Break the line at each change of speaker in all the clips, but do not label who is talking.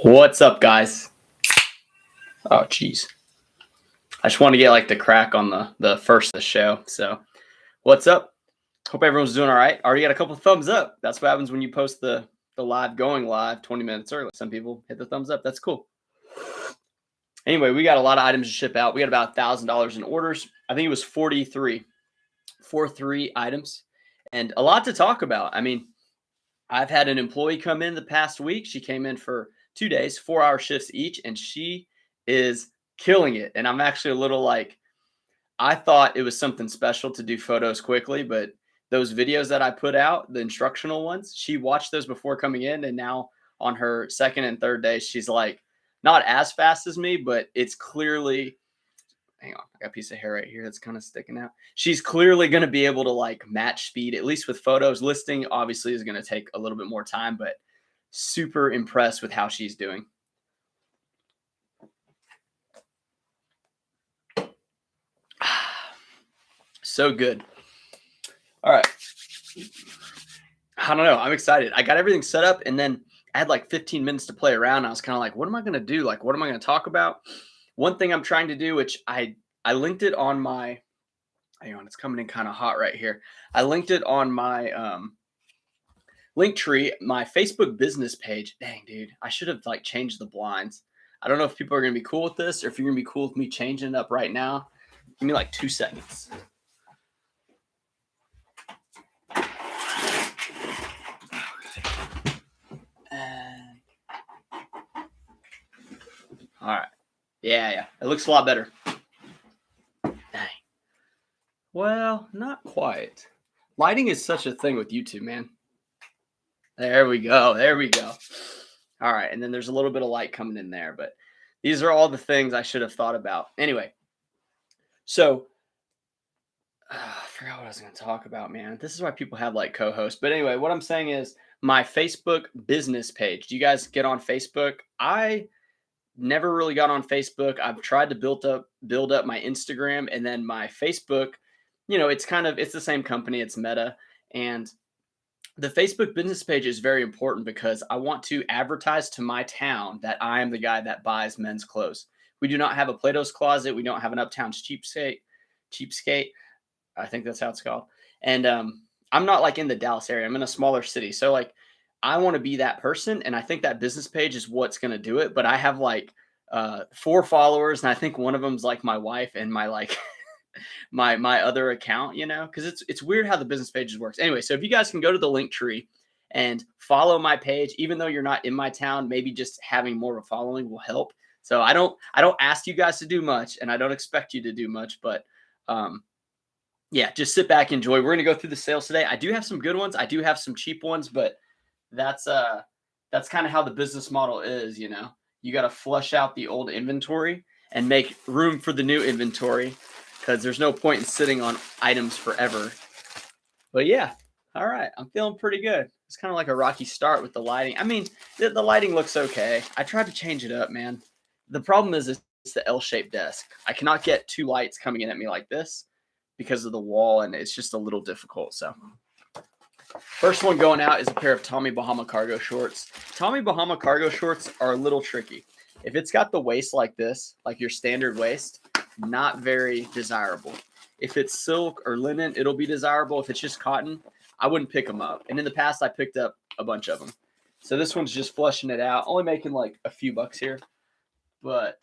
What's up, guys? Oh, geez. I just want to get like the crack on the first of the show. So, what's up? Hope everyone's doing all right. Already got a couple thumbs up. That's what happens when you post the live going live 20 minutes early. Some people hit the thumbs up. That's cool. Anyway, we got a lot of items to ship out. We got about $1,000 in orders. I think it was 43 items, and a lot to talk about. I mean, I've had an employee come in the past week. She came in for 2 days, 4-hour shifts each, and she is killing it. And I'm actually a little like, I thought it was something special to do photos quickly, but those videos that I put out, the instructional ones, she watched those before coming in. And now on her second and third day, she's like, not as fast as me, but it's clearly, hang on, I got a piece of hair right here that's kind of sticking out. She's clearly going to be able to like match speed, at least with photos. Listing obviously is going to take a little bit more time, but super impressed with how she's doing. So good. All right. I don't know. I'm excited. I got everything set up, and then I had like 15 minutes to play around. I was kind of like, what am I going to do? Like, what am I going to talk about? One thing I'm trying to do, which I linked it on my, hang on, it's coming in kind of hot right here. I linked it on my link tree, my Facebook business page. Dang, dude, I should have like changed the blinds. I don't know if people are going to be cool with this or if you're going to be cool with me changing it up right now. Give me like 2 seconds. All right. Yeah. It looks a lot better. Dang. Well, not quite. Lighting is such a thing with YouTube, man. There we go. All right. And then there's a little bit of light coming in there, but these are all the things I should have thought about. Anyway, so I forgot what I was going to talk about, man. This is why people have like co-hosts. But anyway, what I'm saying is my Facebook business page. Do you guys get on Facebook? I never really got on Facebook. I've tried to build up my Instagram, and then my Facebook, it's the same company, it's Meta. And the Facebook business page is very important because I want to advertise to my town that I am the guy that buys men's clothes. We do not have a Plato's Closet. We don't have an Uptown's Cheapskate. I think that's how it's called. And I'm not like in the Dallas area. I'm in a smaller city. So like I want to be that person. And I think that business page is what's going to do it. But I have like 4 followers. And I think one of them's like my wife and my like my other account, because it's weird how the business pages works. Anyway, so if you guys can go to the link tree and follow my page, even though you're not in my town, maybe just having more of a following will help. So I don't ask you guys to do much, and I don't expect you to do much, but yeah, just sit back, enjoy. We're gonna go through the sales today. I do have some good ones. I do have some cheap ones, but that's kind of how the business model is. You got to flush out the old inventory and make room for the new inventory, because there's no point in sitting on items forever. But yeah, all right, I'm feeling pretty good. It's kind of like a rocky start with the lighting. I mean, the lighting looks okay. I tried to change it up, man. The problem is it's the L-shaped desk. I cannot get 2 lights coming in at me like this because of the wall, and it's just a little difficult. So first one going out is a pair of Tommy Bahama cargo shorts. Tommy Bahama cargo shorts are a little tricky. If it's got the waist like this, like your standard waist, not very desirable. If it's silk or linen, it'll be desirable. If it's just cotton, I wouldn't pick them up. And in the past, I picked up a bunch of them. So this one's just flushing it out, only making like a few bucks here. But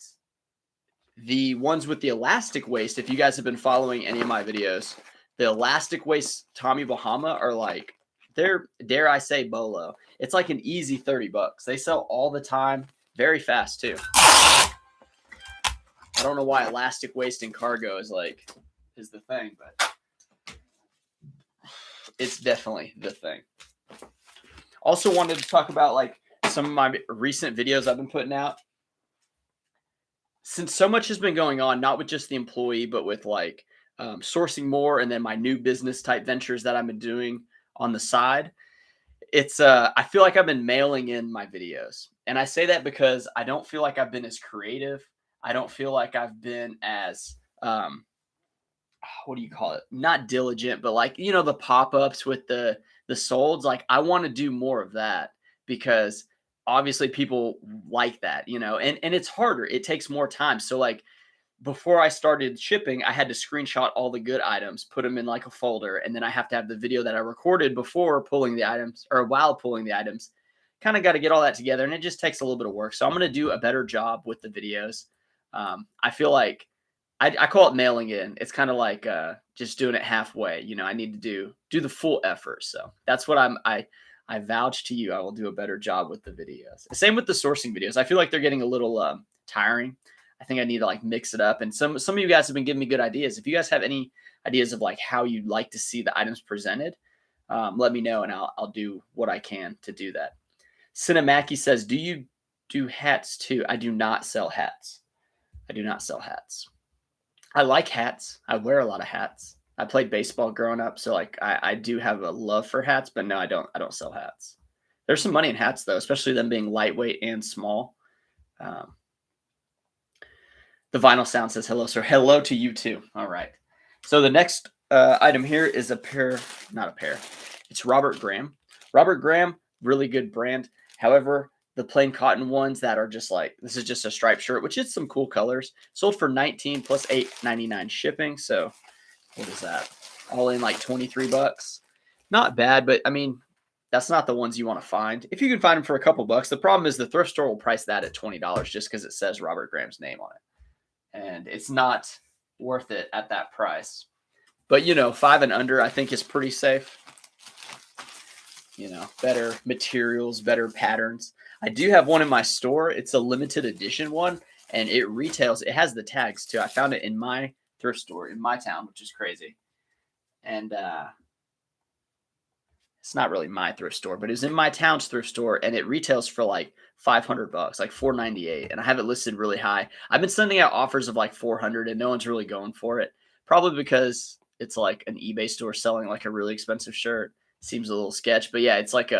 the ones with the elastic waist, if you guys have been following any of my videos, the elastic waist Tommy Bahama are like, they're, dare I say, bolo. It's like an easy 30 bucks. They sell all the time, very fast too. I don't know why elastic waist and cargo is the thing, but it's definitely the thing. Also wanted to talk about like some of my recent videos I've been putting out. Since so much has been going on, not with just the employee, but with like sourcing more, and then my new business type ventures that I've been doing on the side, it's I feel like I've been mailing in my videos. And I say that because I don't feel like I've been as creative. I don't feel like I've been as what do you call it? Not diligent, but like, the pop-ups with the solds. Like I want to do more of that, because obviously people like that, and it's harder. It takes more time. So like before I started shipping, I had to screenshot all the good items, put them in like a folder, and then I have to have the video that I recorded before pulling the items or while pulling the items. Kind of got to get all that together, and it just takes a little bit of work. So I'm going to do a better job with the videos. I feel like I call it mailing in. It's kind of like just doing it halfway. I need to do the full effort. So that's what I vouch to you. I will do a better job with the videos. Same with the sourcing videos. I feel like they're getting a little tiring. I think I need to like mix it up. And some of you guys have been giving me good ideas. If you guys have any ideas of like how you'd like to see the items presented, let me know and I'll do what I can to do that. Cinemaki says, do you do hats too? I do not sell hats. I do not sell hats. I like hats. I wear a lot of hats. I played baseball growing up, so like I do have a love for hats, but no, I don't sell hats. There's some money in hats though, especially them being lightweight and small. The vinyl sound says hello, sir. Hello to you too. All right. So the next item here is not a pair. It's Robert Graham. Robert Graham, really good brand. However, the plain cotton ones that are just like, this is just a striped shirt, which is some cool colors. Sold for $19 plus $8.99 shipping. So what is that? All in like 23 bucks. Not bad, but I mean, that's not the ones you want to find. If you can find them for a couple bucks, the problem is the thrift store will price that at $20 just because it says Robert Graham's name on it. And it's not worth it at that price. But, 5 and under, I think is pretty safe. Better materials, better patterns. I do have one in my store. It's a limited edition one, and it retails. It has the tags too. I found it in my thrift store in my town, which is crazy. And it's not really my thrift store, but it was in my town's thrift store, and it retails for like $500, like $498, and I have it listed really high. I've been sending out offers of like $400, and no one's really going for it. Probably because it's like an eBay store selling like a really expensive shirt. Seems a little sketch, but yeah, it's like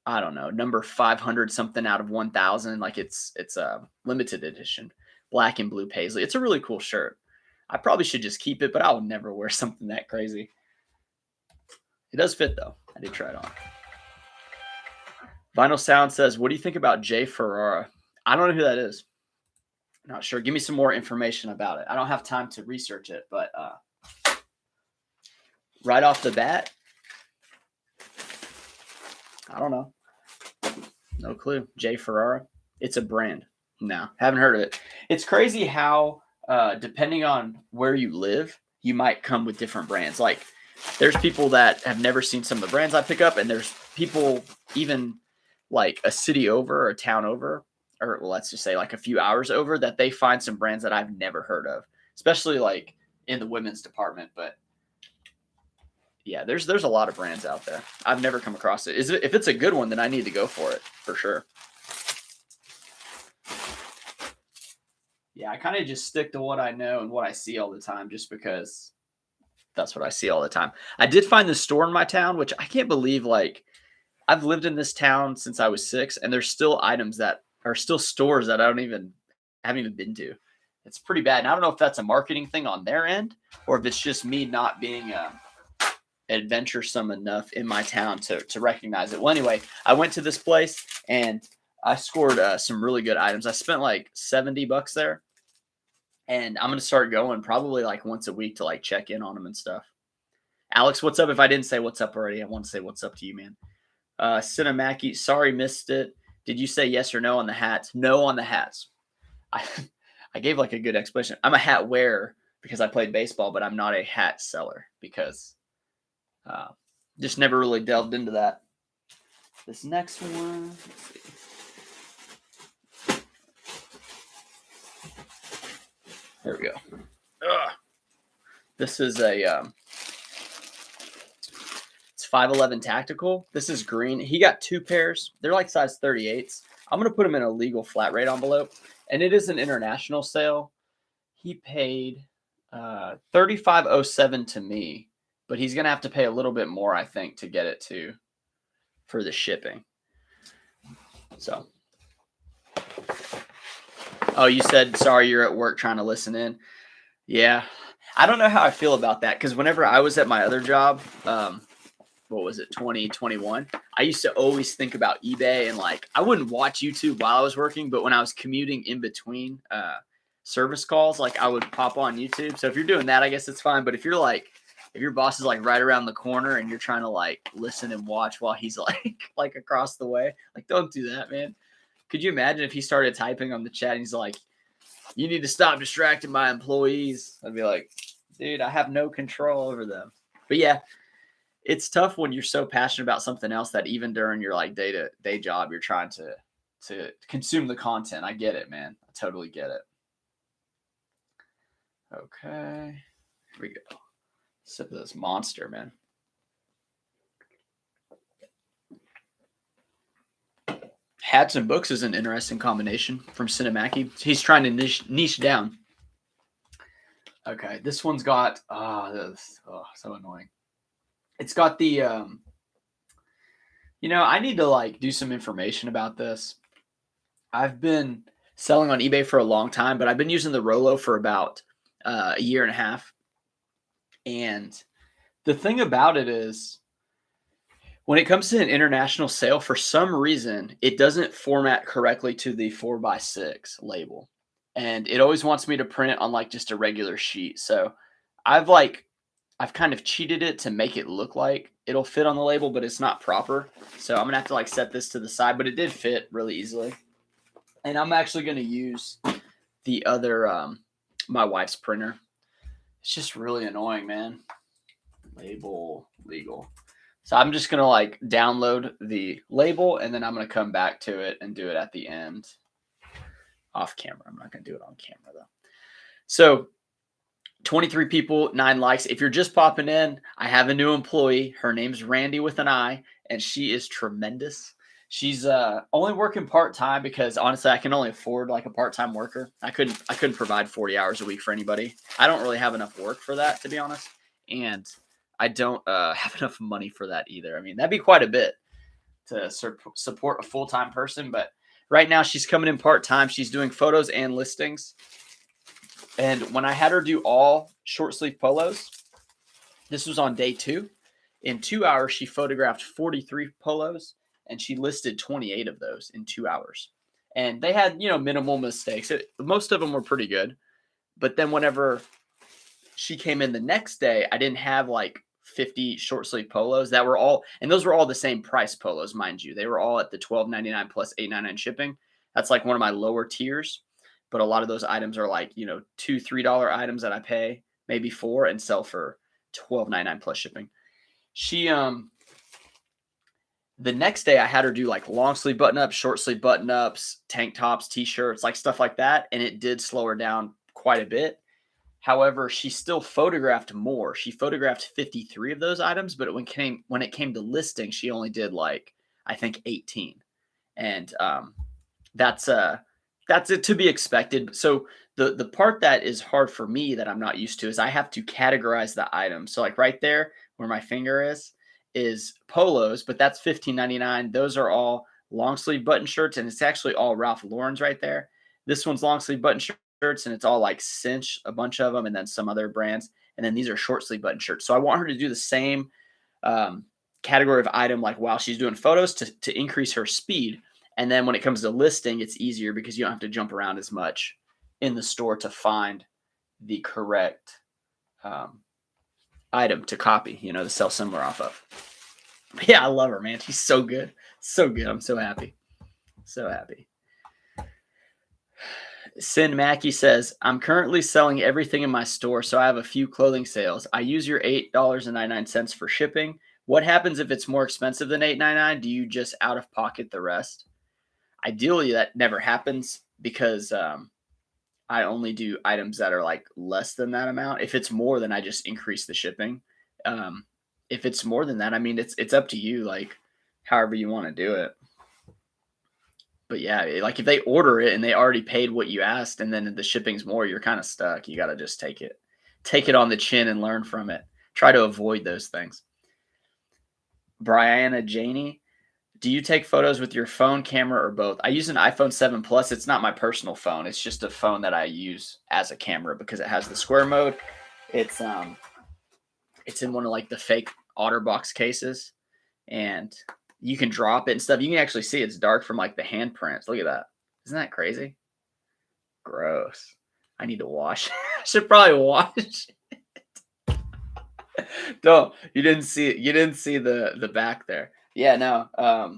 I don't know, number 500 something out of 1,000. Like it's a limited edition, black and blue paisley. It's a really cool shirt. I probably should just keep it, but I would never wear something that crazy. It does fit though. I did try it on. Vinyl Sound says, what do you think about Jay Ferrara? I don't know who that is. Not sure. Give me some more information about it. I don't have time to research it, but right off the bat, I don't know. No clue. Jay Ferrara. It's a brand. No, haven't heard of it. It's crazy how, depending on where you live, you might come with different brands. Like, there's people that have never seen some of the brands I pick up, and there's people even like a city over or a town over, or well, let's just say like a few hours over, that they find some brands that I've never heard of, especially like in the women's department. But yeah, there's a lot of brands out there. I've never come across it. If it's a good one, then I need to go for it for sure. Yeah, I kind of just stick to what I know and what I see all the time, just because that's what I see all the time. I did find this store in my town, which I can't believe. Like, I've lived in this town since I was 6, and there's still items that are still stores that I haven't even been to. It's pretty bad. And I don't know if that's a marketing thing on their end, or if it's just me not being adventuresome enough in my town to recognize it. Well, anyway, I went to this place and I scored some really good items. I spent like $70 there, and I'm going to start going probably like once a week to like check in on them and stuff. Alex, what's up? If I didn't say what's up already, I want to say what's up to you, man. Cinemaki, sorry, missed it. Did you say yes or no on the hats? No on the hats. I gave like a good explanation. I'm a hat wearer because I played baseball, but I'm not a hat seller because just never really delved into that. This next one, let's see. There we go. This is a it's 511 tactical. This is green. He got 2 pairs. They're like size 38s. I'm going to put them in a legal flat rate envelope, and it is an international sale. He paid $35.07 to me, but he's going to have to pay a little bit more, I think, to get it for the shipping. So, oh, you said, sorry, you're at work trying to listen in. Yeah. I don't know how I feel about that, because whenever I was at my other job, what was it, 2021, I used to always think about eBay, and like I wouldn't watch YouTube while I was working, but when I was commuting in between service calls, like I would pop on YouTube. So if you're doing that, I guess it's fine. But if you're like, if your boss is like right around the corner and you're trying to like listen and watch while he's like across the way, like don't do that, man. Could you imagine if he started typing on the chat and he's like, "You need to stop distracting my employees"? I'd be like, dude, I have no control over them. But yeah, it's tough when you're so passionate about something else that even during your like day job, you're trying to consume the content. I get it, man. I totally get it. Okay, here we go. Sip of this monster, man. Hats and books is an interesting combination from Cinemaki. He's trying to niche down. Okay, this one's got so annoying. It's got the I need to like do some information about this. I've been selling on eBay for a long time, but I've been using the Rolo for about a year and a half. And the thing about it is, when it comes to an international sale, for some reason, it doesn't format correctly to the 4x6 label. And it always wants me to print it on like just a regular sheet. So I've kind of cheated it to make it look like it'll fit on the label, but it's not proper. So I'm gonna have to like set this to the side, but it did fit really easily. And I'm actually gonna use the other, my wife's printer. It's just really annoying, man. Label legal. So I'm just gonna like download the label and then I'm gonna come back to it and do it at the end off camera. I'm not gonna do it on camera though. So 23 people, 9 likes. If you're just popping in, I have a new employee. Her name's Randy with an I, and she is tremendous. She's only working part-time because honestly, I can only afford like a part-time worker. I couldn't provide 40 hours a week for anybody. I don't really have enough work for that, to be honest. And I don't have enough money for that either. I mean, that'd be quite a bit to support a full-time person. But right now she's coming in part-time. She's doing photos and listings. And when I had her do all short sleeve polos, this was on day 2. In 2 hours, she photographed 43 polos and she listed 28 of those in 2 hours. And they had, minimal mistakes. Most of them were pretty good. But then whenever she came in the next day, I didn't have like 50 short sleeve polos that were all, and those were all the same price polos, mind you. They were all at the $12.99 plus $8.99 shipping. That's like one of my lower tiers. But a lot of those items are like, $2, $3 items that I pay maybe $4 and sell for $12.99 plus shipping. She, the next day I had her do like long sleeve button ups, short sleeve button ups, tank tops, t-shirts, like stuff like that. And it did slow her down quite a bit. However, she still photographed more. She photographed 53 of those items, but when it came to listing, she only did like, I think 18. And that's it, to be expected. So the part that is hard for me that I'm not used to is I have to categorize the items. So like right there where my finger is polos, but that's $15.99. Those are all long sleeve button shirts, and it's actually all Ralph Lauren's right there. This one's long sleeve button shirts, and it's all like Cinch, a bunch of them, and then some other brands. And then these are short sleeve button shirts. So I want her to do the same category of item like while she's doing photos to increase her speed. And then when it comes to listing, it's easier because you don't have to jump around as much in the store to find the correct item to copy, to sell similar off of. But yeah, I love her, man. She's so good. So good. I'm so happy. So happy. Sin Mackey says, I'm currently selling everything in my store, so I have a few clothing sales. I use your $8.99 for shipping. What happens if it's more expensive than $8.99? Do you just out of pocket the rest? Ideally, that never happens because I only do items that are like less than that amount. If it's more, then I just increase the shipping. If it's more than that, I mean, it's up to you, like however you want to do it. But yeah, like if they order it and they already paid what you asked and then the shipping's more, you're kind of stuck. You got to just take it on the chin and learn from it. Try to avoid those things. Brianna Janey, do you take photos with your phone, camera, or both? I use an iPhone 7 Plus. It's not my personal phone. It's just a phone that I use as a camera because it has the square mode. It's in one of like the fake OtterBox cases. and you can drop it and stuff. You can actually see it's dark from like the handprints. Look at that. Isn't that crazy? Gross. I need to wash. I should probably wash. Don't. You didn't see it. You didn't see the back there. Yeah, no.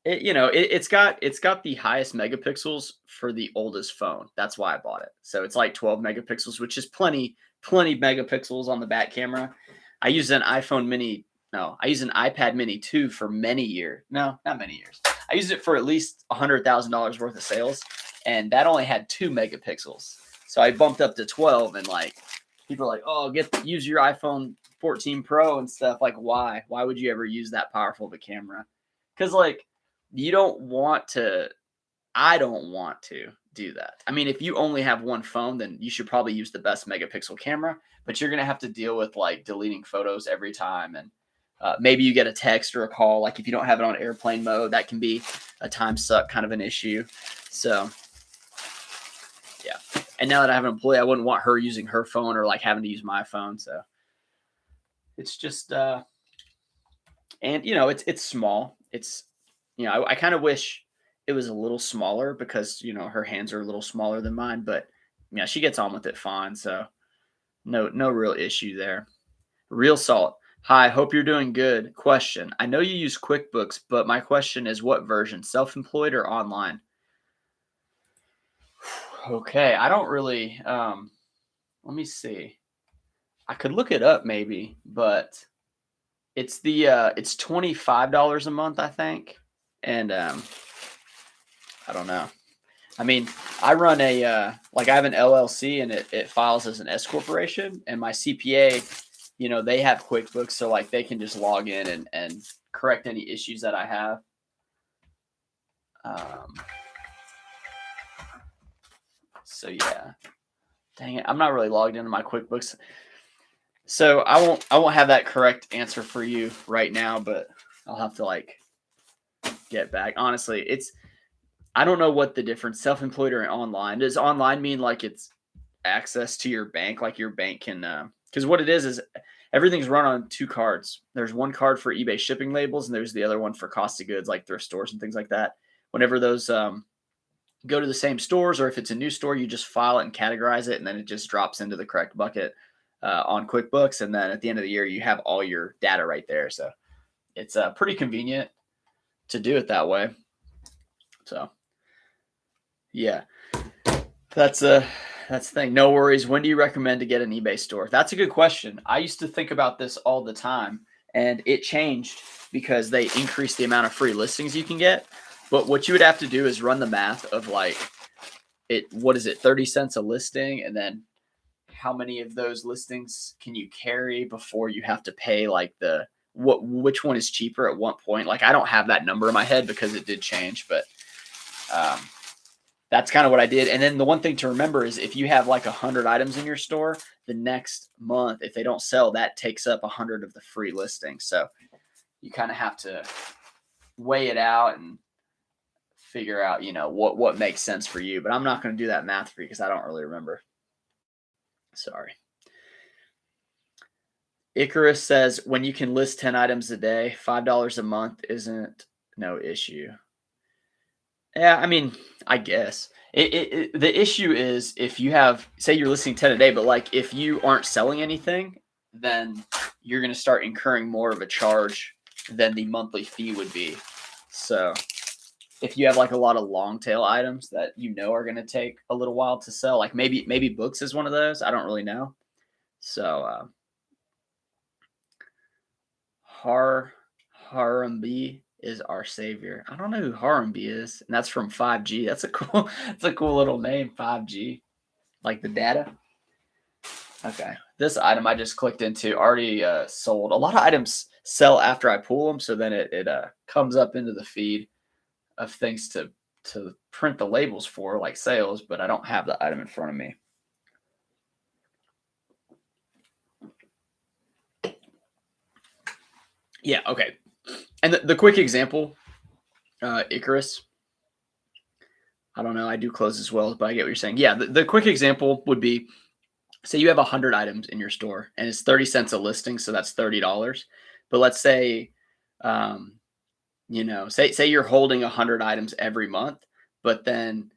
It's got the highest megapixels for the oldest phone. That's why I bought it. So it's like 12 megapixels, which is plenty megapixels on the back camera. I used an iPhone mini. No, I used an iPad mini 2 for many years. No, not many years. I used it for at least $100,000 worth of sales, and that only had 2 megapixels. So I bumped up to 12, and like people are like, "Oh, use your iPhone 14 Pro and stuff." Like, why? Why would you ever use that powerful of a camera? Because like you don't want to. I don't want to do that. I mean, if you only have one phone, then you should probably use the best megapixel camera. But you're gonna have to deal with like deleting photos every time, and maybe you get a text or a call. Like if you don't have it on airplane mode, that can be a time suck kind of an issue. So yeah. And now that I have an employee, I wouldn't want her using her phone or like having to use my phone. So it's just and it's small. It's I kind of wish it was a little smaller because her hands are a little smaller than mine, but yeah, she gets on with it fine. So no real issue there. Real Salt. Hi, hope you're doing good. Question. I know you use QuickBooks, but my question is what version? Self-employed or online? Okay, I don't really let me see. I could look it up maybe, but it's $25 a month, I think. And I don't know. I mean, I run I have an LLC and it files as an S corporation, and my CPA, they have QuickBooks, so like they can just log in and correct any issues that I have. So yeah. Dang it, I'm not really logged into my QuickBooks. So I won't have that correct answer for you right now, but I'll have to like get back. Honestly, I don't know what the difference, self-employed or online. Does online mean like it's access to your bank, like your bank can because what it is everything's run on 2 cards. There's one card for eBay shipping labels, and there's the other one for cost of goods, like thrift stores and things like that. Whenever those go to the same stores, or if it's a new store, you just file it and categorize it, and then it just drops into the correct bucket on QuickBooks. And then at the end of the year, you have all your data right there. So it's pretty convenient to do it that way. So yeah, that's the thing. No worries. When do you recommend to get an eBay store? That's a good question. I used to think about this all the time, and it changed because they increased the amount of free listings you can get. But what you would have to do is run the math of like what is it, 30 cents a listing, and then how many of those listings can you carry before you have to pay like which one is cheaper at what point? Like I don't have that number in my head because it did change, but that's kind of what I did. And then the one thing to remember is if you have like 100 items in your store, the next month, if they don't sell, that takes up 100 of the free listings. So you kind of have to weigh it out and figure out, what makes sense for you. But I'm not going to do that math for you because I don't really remember. Sorry. Icarus says, when you can list 10 items a day, $5 a month isn't no issue. Yeah, I mean, I guess the issue is if you have, say you're listing 10 a day, but like if you aren't selling anything, then you're going to start incurring more of a charge than the monthly fee would be. So if you have like a lot of long tail items that are going to take a little while to sell, like maybe books is one of those. I don't really know. So Harambe is our savior. I don't know who Harambe is, and that's from 5G. That's a cool little name, 5G. Like the data. Okay, this item I just clicked into already sold. A lot of items sell after I pull them, so then it comes up into the feed of things to print the labels for, like sales, but I don't have the item in front of me. Yeah, okay. And the quick example, Icarus. I don't know. I do close as well, but I get what you're saying. Yeah, the quick example would be, say you have 100 items in your store and it's 30 cents a listing, so that's $30. But let's say You know, say you're holding 100 items every month, but then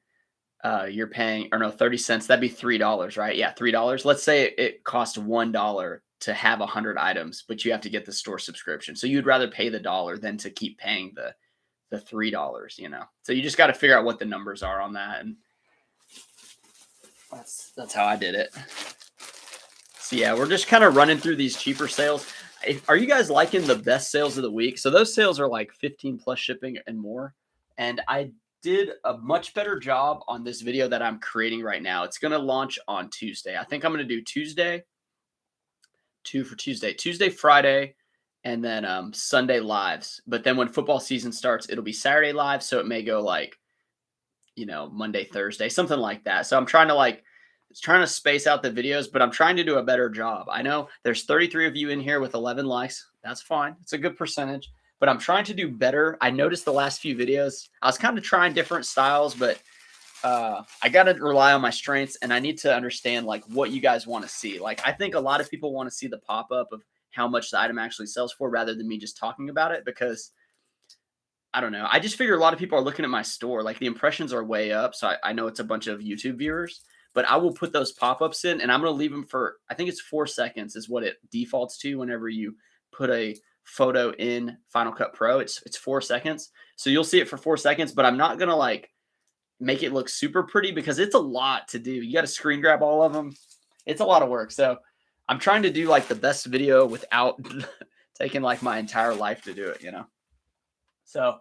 you're paying, or no, 30 cents, that'd be $3, right? Yeah, $3. Let's say it costs $1 to have 100 items, but you have to get the store subscription. So you'd rather pay the dollar than to keep paying the $3, you know. So you just got to figure out what the numbers are on that, and that's how I did it. So yeah, we're just kind of running through these cheaper sales. Are you guys liking the best sales of the week? So those sales are like 15 plus shipping and more. And I did a much better job on this video that I'm creating right now. It's going to launch on Tuesday. I think I'm going to do Tuesday, Tuesday, Friday, and then Sunday lives. But then when football season starts, it'll be Saturday live. So it may go like, you know, Monday, Thursday, something like that. So I'm trying to space out the videos, but I'm trying to do a better job. I know there's 33 of you in here with 11 likes. That's fine. It's a good percentage, but I'm trying to do better. I noticed the last few videos, I was kind of trying different styles, but I got to rely on my strengths, and I need to understand like what you guys want to see. Like, I think a lot of people want to see the pop-up of how much the item actually sells for rather than me just talking about it, because I don't know. I just figure a lot of people are looking at my store. Like, the impressions are way up. So I know it's a bunch of YouTube viewers, but I will put those pop-ups in, and I'm going to leave them for, I think it's 4 seconds is what it defaults to whenever you put a photo in Final Cut Pro. It's 4 seconds. So you'll see it for 4 seconds, but I'm not going to like make it look super pretty because it's a lot to do. You got to screen grab all of them. It's a lot of work. So I'm trying to do like the best video without taking like my entire life to do it, you know? So,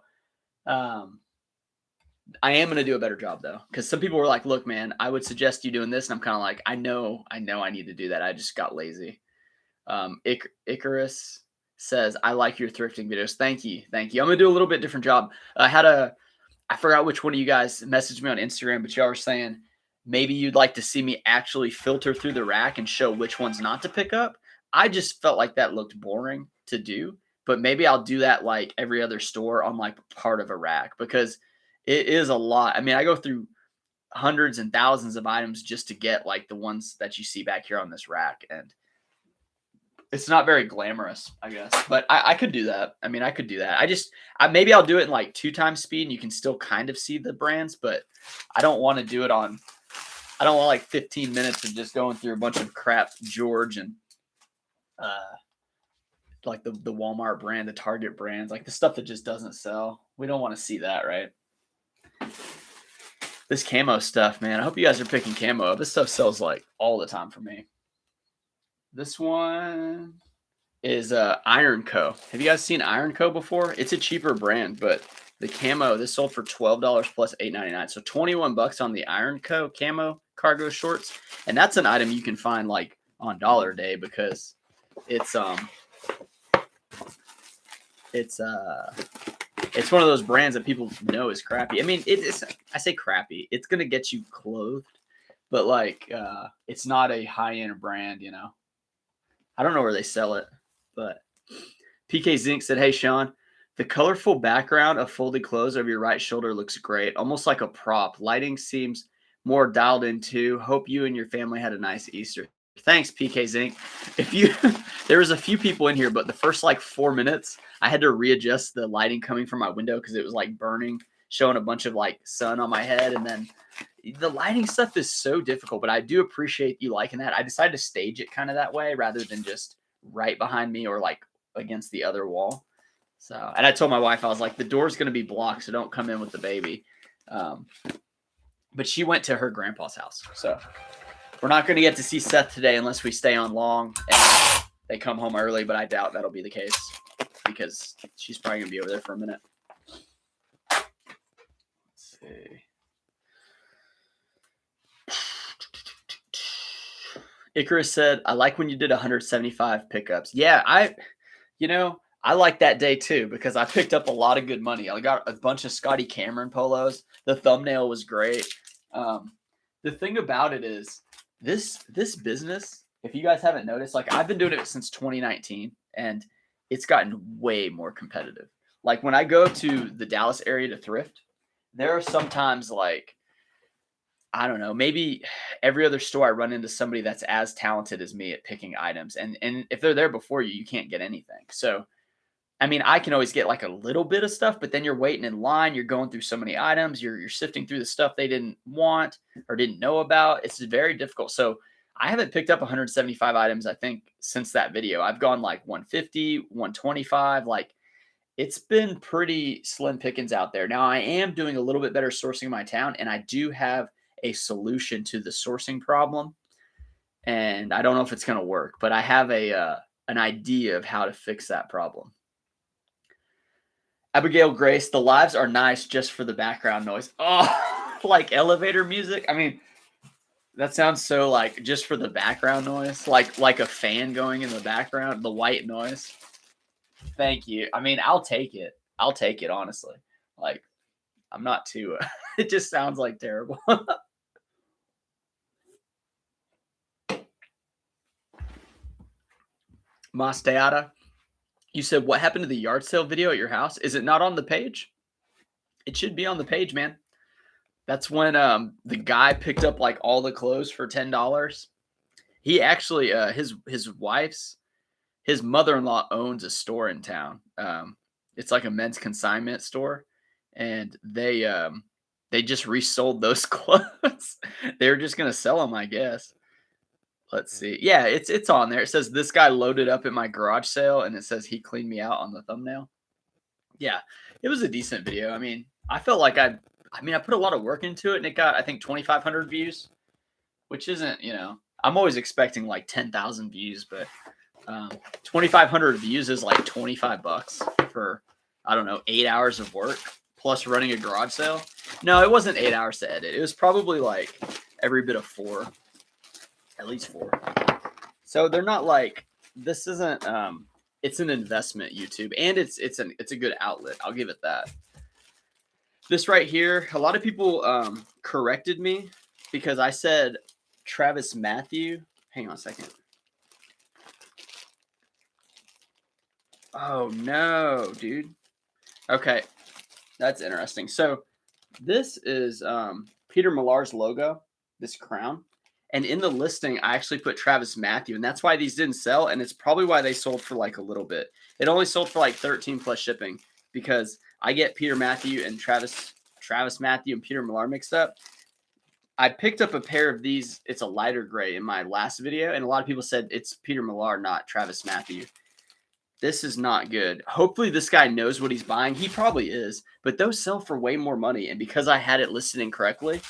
I am going to do a better job though, because some people were like, look, man, I would suggest you doing this. And I'm kind of like, I know I need to do that. I just got lazy. Icarus says, I like your thrifting videos. Thank you. Thank you. I'm going to do a little bit different job. I forgot which one of you guys messaged me on Instagram, but y'all were saying maybe you'd like to see me actually filter through the rack and show which ones not to pick up. I just felt like that looked boring to do, but maybe I'll do that like every other store on like part of a rack, because it is a lot. I mean, I go through hundreds and thousands of items just to get like the ones that you see back here on this rack. And it's not very glamorous, I guess, but I could do that. I mean, I could do that. Maybe I'll do it in like 2 times speed and you can still kind of see the brands, but I don't want to do it on, I don't want like 15 minutes of just going through a bunch of crap George and like the Walmart brand, the Target brands, like the stuff that just doesn't sell. We don't want to see that, right? This camo stuff, man. I hope you guys are picking camo up. This stuff sells like all the time for me. This one is Iron Co. Have you guys seen Iron Co before? It's a cheaper brand, but the camo, this sold for $12 plus $8.99. So 21 bucks on the Iron Co camo cargo shorts. And that's an item you can find like on Dollar Day, because it's one of those brands that people know is crappy. I mean, I say crappy. It's going to get you clothed, but like it's not a high-end brand, you know. I don't know where they sell it, but PK Zinc said, hey, Sean, the colorful background of folded clothes over your right shoulder looks great, almost like a prop. Lighting seems more dialed in too. Hope you and your family had a nice Easter. Thanks, PK Zinc. There was a few people in here, but the first like 4 minutes, I had to readjust the lighting coming from my window because it was like burning, showing a bunch of like sun on my head. And then the lighting stuff is so difficult, but I do appreciate you liking that. I decided to stage it kind of that way rather than just right behind me or like against the other wall. So, and I told my wife, I was like, the door's going to be blocked, so don't come in with the baby. But she went to her grandpa's house. So we're not going to get to see Seth today unless we stay on long and they come home early, but I doubt that'll be the case because she's probably going to be over there for a minute. Let's see. Icarus said, I like when you did 175 pickups. Yeah, I like that day too, because I picked up a lot of good money. I got a bunch of Scotty Cameron polos. The thumbnail was great. The thing about it is this business, if you guys haven't noticed, like I've been doing it since 2019 and it's gotten way more competitive. Like when I go to the Dallas area to thrift, there are sometimes like, I don't know, maybe every other store I run into somebody that's as talented as me at picking items. And if they're there before you, you can't get anything. So I mean, I can always get like a little bit of stuff, but then you're waiting in line. You're going through so many items. You're sifting through the stuff they didn't want or didn't know about. It's very difficult. So I haven't picked up 175 items, I think, since that video. I've gone like 150, 125. Like it's been pretty slim pickings out there. Now I am doing a little bit better sourcing in my town, and I do have a solution to the sourcing problem. And I don't know if it's going to work, but I have an idea of how to fix that problem. Abigail Grace, the lives are nice just for the background noise. Oh, like elevator music. I mean, that sounds so like just for the background noise, like a fan going in the background, the white noise. Thank you. I mean, I'll take it. I'll take it honestly. Like I'm not too it just sounds like terrible. Masteada, you said what happened to the yard sale video at your house? Is it not on the page? It should be on the page, man. That's when the guy picked up like all the clothes for $10. He actually his mother-in-law owns a store in town. It's like a men's consignment store, and they just resold those clothes. They were just gonna sell them, I guess. Let's see. Yeah, it's on there. It says this guy loaded up at my garage sale, and it says he cleaned me out on the thumbnail. Yeah, it was a decent video. I mean, I felt like I put a lot of work into it, and it got I think 2,500 views, which isn't I'm always expecting like 10,000 views, but 2,500 views is like $25 for I don't know 8 hours of work plus running a garage sale. No, it wasn't 8 hours to edit. It was probably like every bit of 4, at least 4. So they're not like this isn't. It's an investment, YouTube, and it's a good outlet. I'll give it that. This right here, a lot of people corrected me because I said Travis Matthew. Hang on a second. Oh no, dude. Okay, that's interesting. So this is Peter Millar's logo, this crown. And in the listing, I actually put Travis Matthew, and that's why these didn't sell, and it's probably why they sold for like a little bit. It only sold for like 13 plus shipping because I get Peter Matthew and Travis Matthew and Peter Millar mixed up. I picked up a pair of these. It's a lighter gray in my last video, and a lot of people said it's Peter Millar, not Travis Matthew. This is not good. Hopefully this guy knows what he's buying. He probably is, but those sell for way more money, and because I had it listed incorrectly,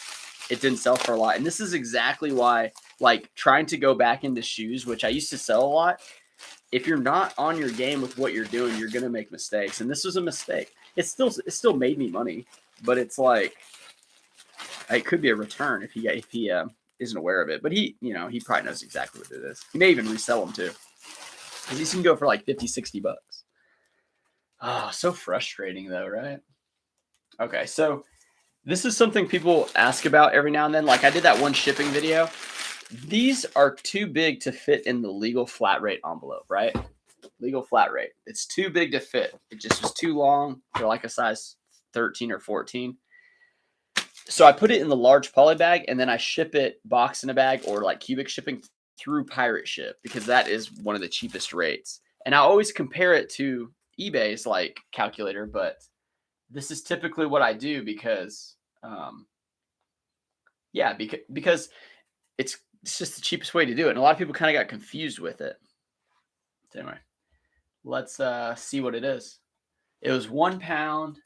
it didn't sell for a lot. And this is exactly why, like, trying to go back into shoes, which I used to sell a lot, if you're not on your game with what you're doing, you're going to make mistakes. And this was a mistake. It still made me money, but it's like, it could be a return if he isn't aware of it. But he probably knows exactly what it is. He may even resell them too. Because these can go for like $50-$60. Oh, so frustrating though, right? Okay, so this is something people ask about every now and then. Like I did that one shipping video. These are too big to fit in the legal flat rate envelope, right? Legal flat rate. It's too big to fit. It just was too long. They're like a size 13 or 14. So I put it in the large poly bag, and then I ship it box in a bag or like cubic shipping through Pirate Ship because that is one of the cheapest rates. And I always compare it to eBay's like calculator, but this is typically what I do because because it's just the cheapest way to do it. And a lot of people kind of got confused with it. So anyway, let's see what it is. It was 1 pound.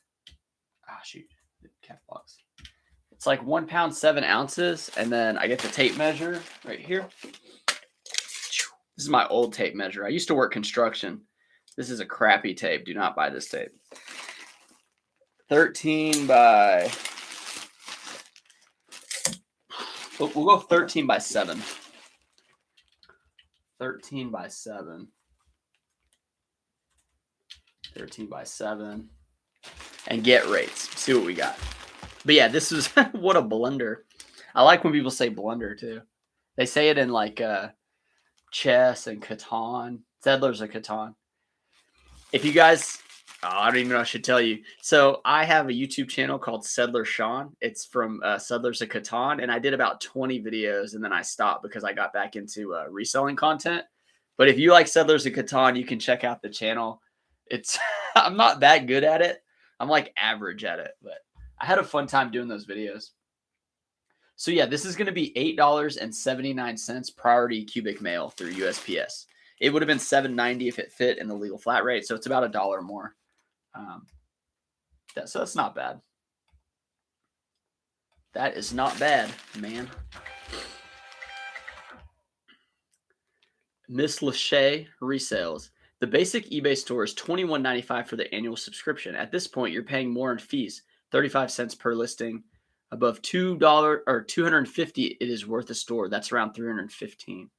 Ah, shoot, the cap box. It's like 1 pound 7 ounces, and then I get the tape measure right here. This is my old tape measure. I used to work construction. This is a crappy tape. Do not buy this tape. 13 by. We'll go 13 by 7. 13 by 7. 13 by 7. And get rates. See what we got. But yeah, this is what a blunder. I like when people say blunder too. They say it in like chess and Catan. Settlers of Catan. If you guys, I don't even know I should tell you. So I have a YouTube channel called Settler Sean. It's from Settlers of Catan, and I did about 20 videos, and then I stopped because I got back into reselling content. But if you like Settlers of Catan, you can check out the channel. It's I'm not that good at it. I'm like average at it, but I had a fun time doing those videos. So yeah, this is going to be $8.79 priority cubic mail through USPS. It would have been $7.90 if it fit in the legal flat rate, so it's about $1 more. So that's not bad. That is not bad, man. Miss Lachey resales. The basic eBay store is $21.95 for the annual subscription. At this point, you're paying more in fees, 35 cents per listing. Above $2 or 250, it is worth a store. That's around 315.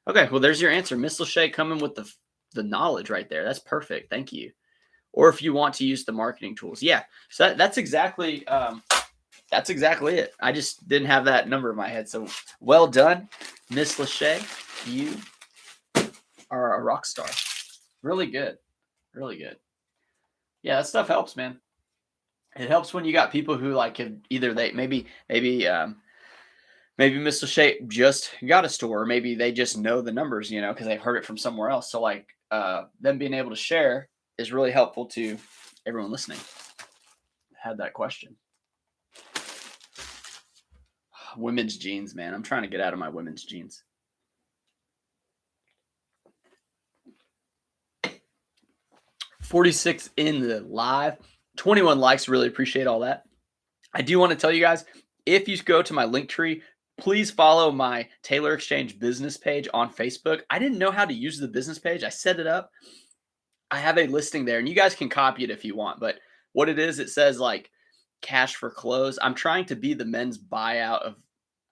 Okay, well, there's your answer. Miss Lachey coming with the knowledge right there. That's perfect. Thank you. Or if you want to use the marketing tools. Yeah, so that's exactly it. I just didn't have that number in my head. So well done, Miss Lachey. You are a rock star. Really good. Really good. Yeah, that stuff helps, man. It helps when you got people who like can either maybe Miss Lachey just got a store, or maybe they just know the numbers, because they've heard it from somewhere else. So like them being able to share is really helpful to everyone listening. Had that question. Women's jeans, man. I'm trying to get out of my women's jeans. 46 in the live, 21 likes. Really appreciate all that. I do want to tell you guys, if you go to my link tree, please follow my Taylor Exchange business page on Facebook. I didn't know how to use the business page. I set it up. I have a listing there, and you guys can copy it if you want. But what it is, it says like cash for clothes. I'm trying to be the men's buyout of.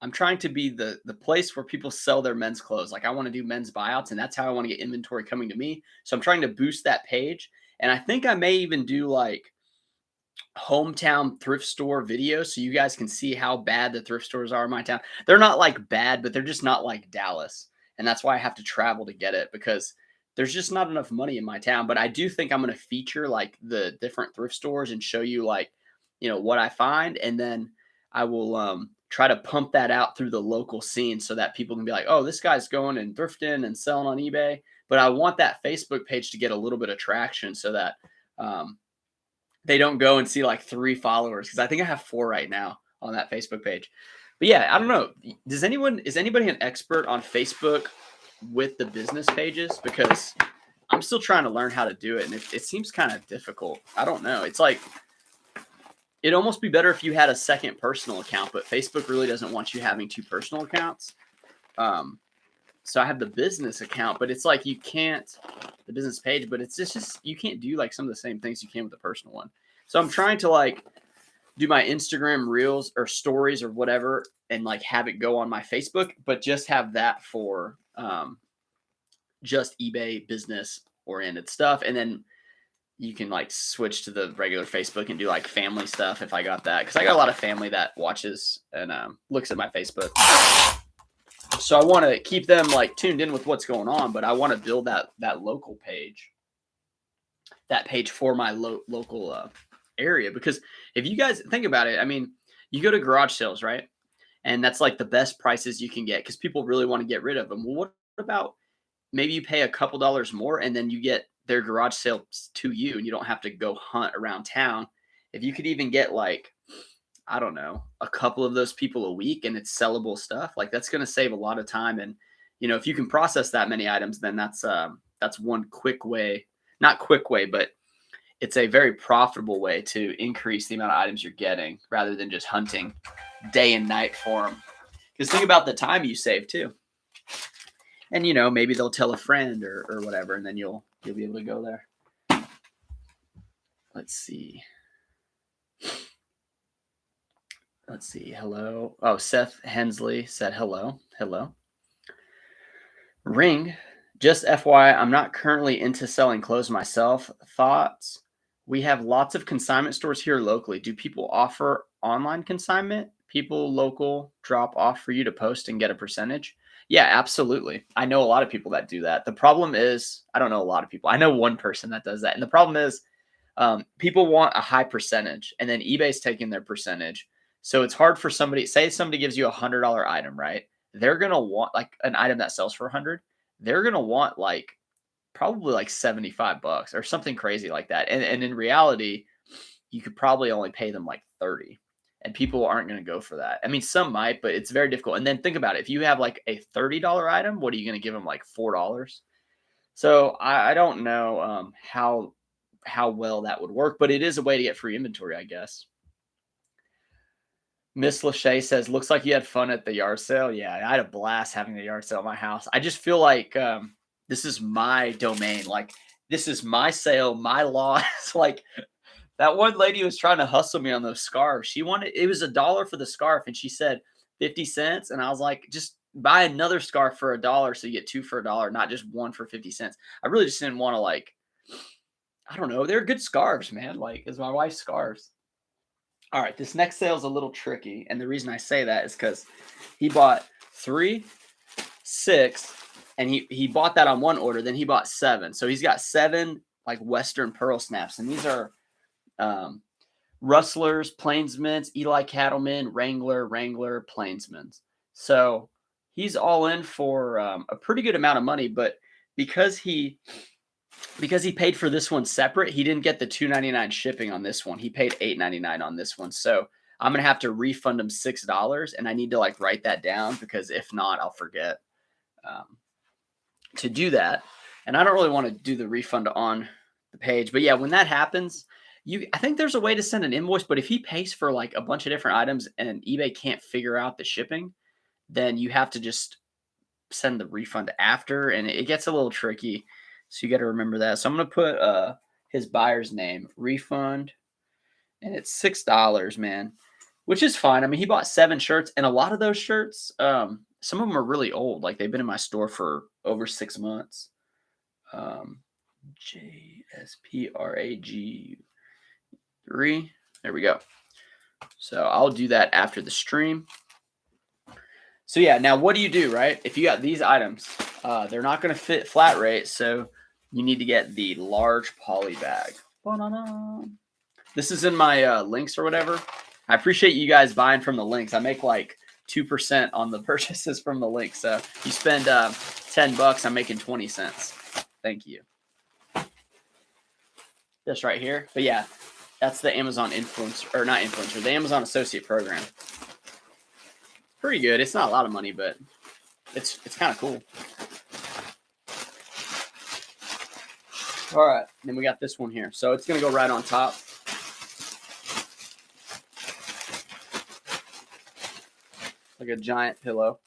I'm trying to be the place where people sell their men's clothes. Like I want to do men's buyouts, and that's how I want to get inventory coming to me. So I'm trying to boost that page, and I think I may even do like hometown thrift store videos so you guys can see how bad the thrift stores are in my town. They're not like bad, but they're just not like Dallas. And that's why I have to travel to get it, because there's just not enough money in my town. But I do think I'm going to feature like the different thrift stores and show you like, what I find. And then I will try to pump that out through the local scene so that people can be like, oh, this guy's going and thrifting and selling on eBay. But I want that Facebook page to get a little bit of traction so that they don't go and see like 3 followers, because I think I have 4 right now on that Facebook page. But yeah, I don't know. Is anybody an expert on Facebook with the business pages? Because I'm still trying to learn how to do it, and it seems kind of difficult. I don't know. It's like it'd almost be better if you had a second personal account, but Facebook really doesn't want you having 2 personal accounts. So I have the business account, but it's like you can't the business page, but it's just you can't do like some of the same things you can with the personal one. So I'm trying to like do my Instagram reels or stories or whatever and like have it go on my Facebook, but just have that for just eBay business oriented stuff. And then you can like switch to the regular Facebook and do like family stuff if I got that. Cause I got a lot of family that watches and looks at my Facebook. So I want to keep them like tuned in with what's going on, but I want to build that local page, that page for my local area. Because if you guys think about it, I mean, you go to garage sales, right? And that's like the best prices you can get because people really want to get rid of them. Well, what about maybe you pay a couple dollars more and then you get their garage sales to you and you don't have to go hunt around town. If you could even get like, I don't know, a couple of those people a week and it's sellable stuff, like that's going to save a lot of time. And, if you can process that many items, then that's one quick way, not quick way, but it's a very profitable way to increase the amount of items you're getting rather than just hunting day and night for them. Because think about the time you save too. And, maybe they'll tell a friend or whatever, and then you'll be able to go there. Let's see. Hello. Oh, Seth Hensley said hello. Hello. Ring. Just FYI, I'm not currently into selling clothes myself. Thoughts? We have lots of consignment stores here locally. Do people offer online consignment? People local drop off for you to post and get a percentage? Yeah, absolutely. I know a lot of people that do that. The problem is, I don't know a lot of people. I know one person that does that. And the problem is people want a high percentage and then eBay's taking their percentage. So it's hard for somebody, say somebody gives you $100 item, right? They're going to want like an item that sells for 100. They're going to want like probably like $75 or something crazy like that. And in reality, you could probably only pay them like 30, and people aren't going to go for that. I mean, some might, but it's very difficult. And then think about it. If you have like a $30 item, what are you going to give them, like $4? So I don't know how well that would work, but it is a way to get free inventory, I guess. Miss Lachey says, "Looks like you had fun at the yard sale." Yeah, I had a blast having the yard sale at my house. I just feel like this is my domain. Like, this is my sale, my law. It's like that one lady was trying to hustle me on those scarves. She wanted, it was $1 for the scarf, and she said 50 cents. And I was like, just buy another scarf for $1 so you get two for $1, not just one for 50 cents. I really just didn't want to, like, I don't know. They're good scarves, man. Like, it's my wife's scarves. All right, this next sale is a little tricky, and the reason I say that is because he bought 3, 6, and he bought that on one order. Then he bought 7, so he's got 7 like Western pearl snaps, and these are Rustlers, Plainsmans, Eli Cattlemen, Wrangler, Plainsmans. So he's all in for a pretty good amount of money, but because he paid for this one separate, he didn't get the $2.99 shipping on this one. He paid $8.99 on this one. So I'm gonna have to refund him $6, and I need to like write that down, because if not, I'll forget to do that. And I don't really want to do the refund on the page. But yeah, when that happens, I think there's a way to send an invoice, but if he pays for like a bunch of different items and eBay can't figure out the shipping, then you have to just send the refund after, and it gets a little tricky. So you got to remember that. So I'm going to put his buyer's name, refund, and it's $6, man, which is fine. I mean, he bought 7 shirts, and a lot of those shirts, some of them are really old. Like, they've been in my store for over 6 months. JSPRAG3. There we go. So I'll do that after the stream. So yeah, now what do you do, right? If you got these items, they're not going to fit flat rate, so you need to get the large poly bag. Ba-da-da. This is in my links or whatever. I appreciate you guys buying from the links. I make like 2% on the purchases from the links. So you spend $10, I'm making 20 cents. Thank you. This right here. But yeah, that's the Amazon influencer, or not influencer, the Amazon associate program. Pretty good. It's not a lot of money, but it's kind of cool. All right, then we got this one here. So it's going to go right on top. Like a giant pillow.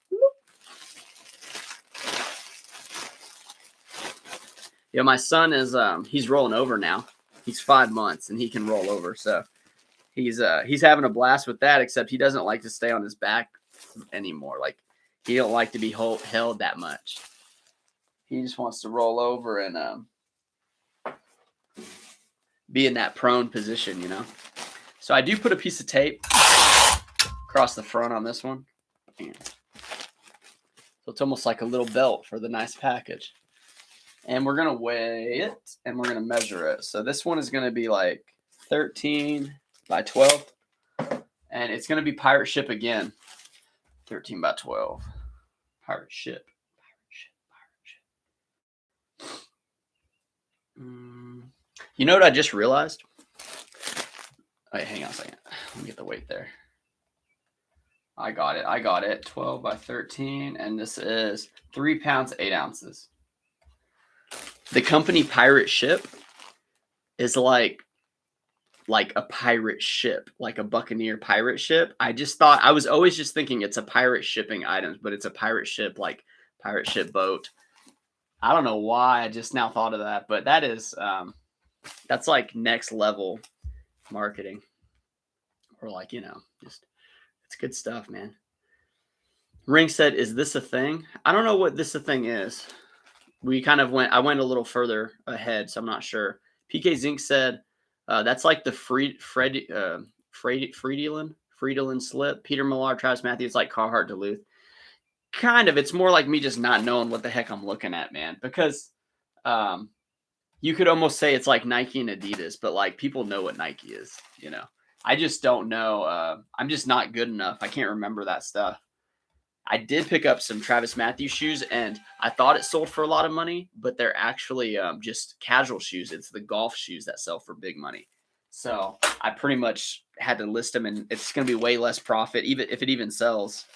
Yeah, my son is he's rolling over now. He's 5 months and he can roll over. So he's having a blast with that, except he doesn't like to stay on his back anymore. Like, he don't like to be held that much. He just wants to roll over and be in that prone position, you know. So I do put a piece of tape across the front on this one. So it's almost like a little belt for the nice package. And we're going to weigh it and we're going to measure it. So this one is going to be like 13 by 12. And it's going to be pirate ship again. 13 by 12. Pirate ship. You know what I just realized? Wait, hang on a second. Let me get the weight there. I got it. 12 by 13. And this is 3 pounds, 8 ounces. The company Pirate Ship is like a pirate ship, like a buccaneer pirate ship. I was always just thinking it's a pirate shipping items, but it's a pirate ship, like pirate ship boat. I don't know why I just now thought of that, but that is that's like next level marketing, or like, you know, just it's good stuff, man. Ring said, "Is this a thing?" I don't know what this a thing is. I went a little further ahead, so I'm not sure. PK Zink said, that's like the Friedelin slip. Peter Millar, Travis Matthews, like Carhartt Duluth. Kind of. It's more like me just not knowing what the heck I'm looking at, man. Because you could almost say it's like Nike and Adidas, but like people know what Nike is, you know. I just don't know. I'm just not good enough. I can't remember that stuff. I did pick up some Travis Matthews shoes, and I thought it sold for a lot of money, but they're actually just casual shoes. It's the golf shoes that sell for big money. So I pretty much had to list them, and it's going to be way less profit, even if it even sells.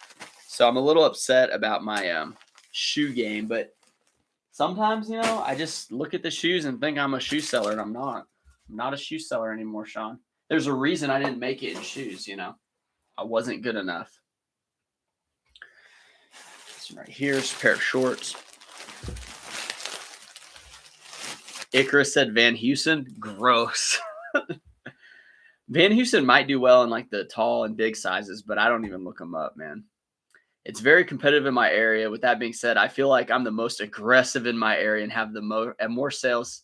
So I'm a little upset about my shoe game, but sometimes, I just look at the shoes and think I'm a shoe seller, and I'm not. I'm not a shoe seller anymore, Sean. There's a reason I didn't make it in shoes, I wasn't good enough. This one right here is a pair of shorts. Icarus said Van Heusen. Gross. Van Heusen might do well in like the tall and big sizes, but I don't even look them up, man. It's very competitive in my area. With that being said, I feel like I'm the most aggressive in my area and have more sales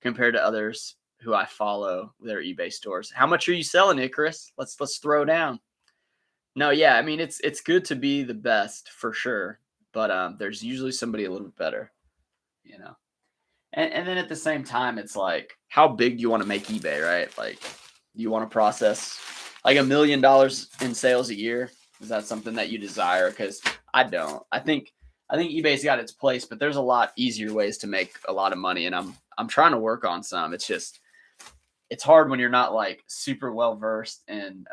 compared to others who I follow their eBay stores. How much are you selling, Icarus? Let's throw down. No, yeah, I mean it's good to be the best for sure, but there's usually somebody a little bit better, you know. And then at the same time, it's like, how big do you want to make eBay, right? Like, you want to process like $1 million in sales a year? Is that something that you desire? Because I don't. I think eBay's got its place, but there's a lot easier ways to make a lot of money, and I'm trying to work on some. It's just it's hard when you're not like super well versed in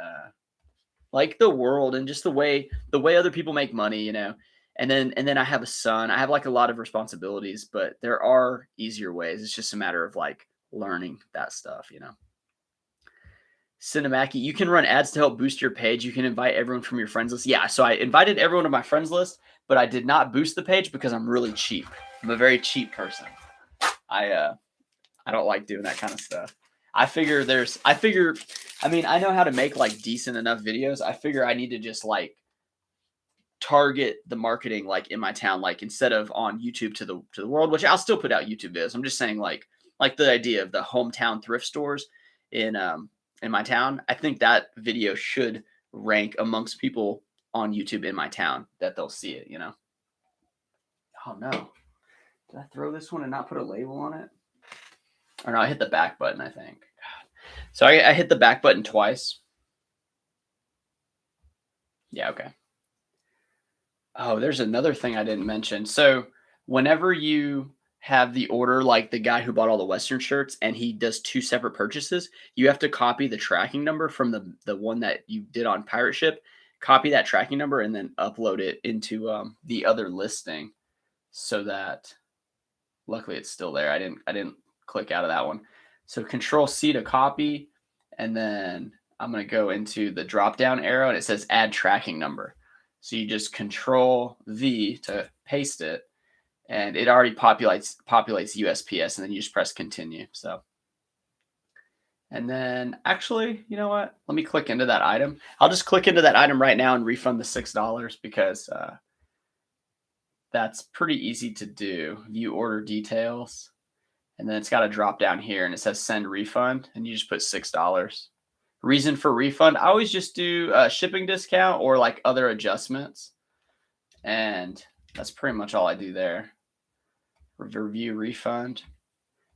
like the world and just the way other people make money, And then I have a son. I have like a lot of responsibilities, but there are easier ways. It's just a matter of like learning that stuff. Cinemaki, you can run ads to help boost your page. You can invite everyone from your friends list. Yeah, so I invited everyone to my friends list, but I did not boost the page because I'm really cheap. I'm a very cheap person. I don't like doing that kind of stuff. I mean, I know how to make like decent enough videos. I figure I need to just like target the marketing like in my town, like instead of on YouTube to the world, which I'll still put out YouTube videos. I'm just saying like the idea of the hometown thrift stores in my town. I think that video should rank amongst people on YouTube in my town that they'll see it, Oh no. Did I throw this one and not put a label on it? Or no, I hit the back button, I think. God. So I hit the back button twice. Yeah, okay. Oh, there's another thing I didn't mention. So whenever you have the order, like the guy who bought all the Western shirts and he does 2 separate purchases, you have to copy the tracking number from the one that you did on Pirate Ship, copy that tracking number and then upload it into the other listing so that luckily it's still there. I didn't click out of that one. So Control C to copy, and then I'm going to go into the drop down arrow and it says add tracking number. So you just Control V to paste it, and it already populates USPS, and then you just press continue. So, and then actually, you know what? Let me click into that item. I'll just click into that item right now and refund the $6 because that's pretty easy to do. View order details, and then it's got a drop down here, and it says send refund, and you just put $6. Reason for refund, I always just do a shipping discount or like other adjustments. And that's pretty much all I do there. Review refund,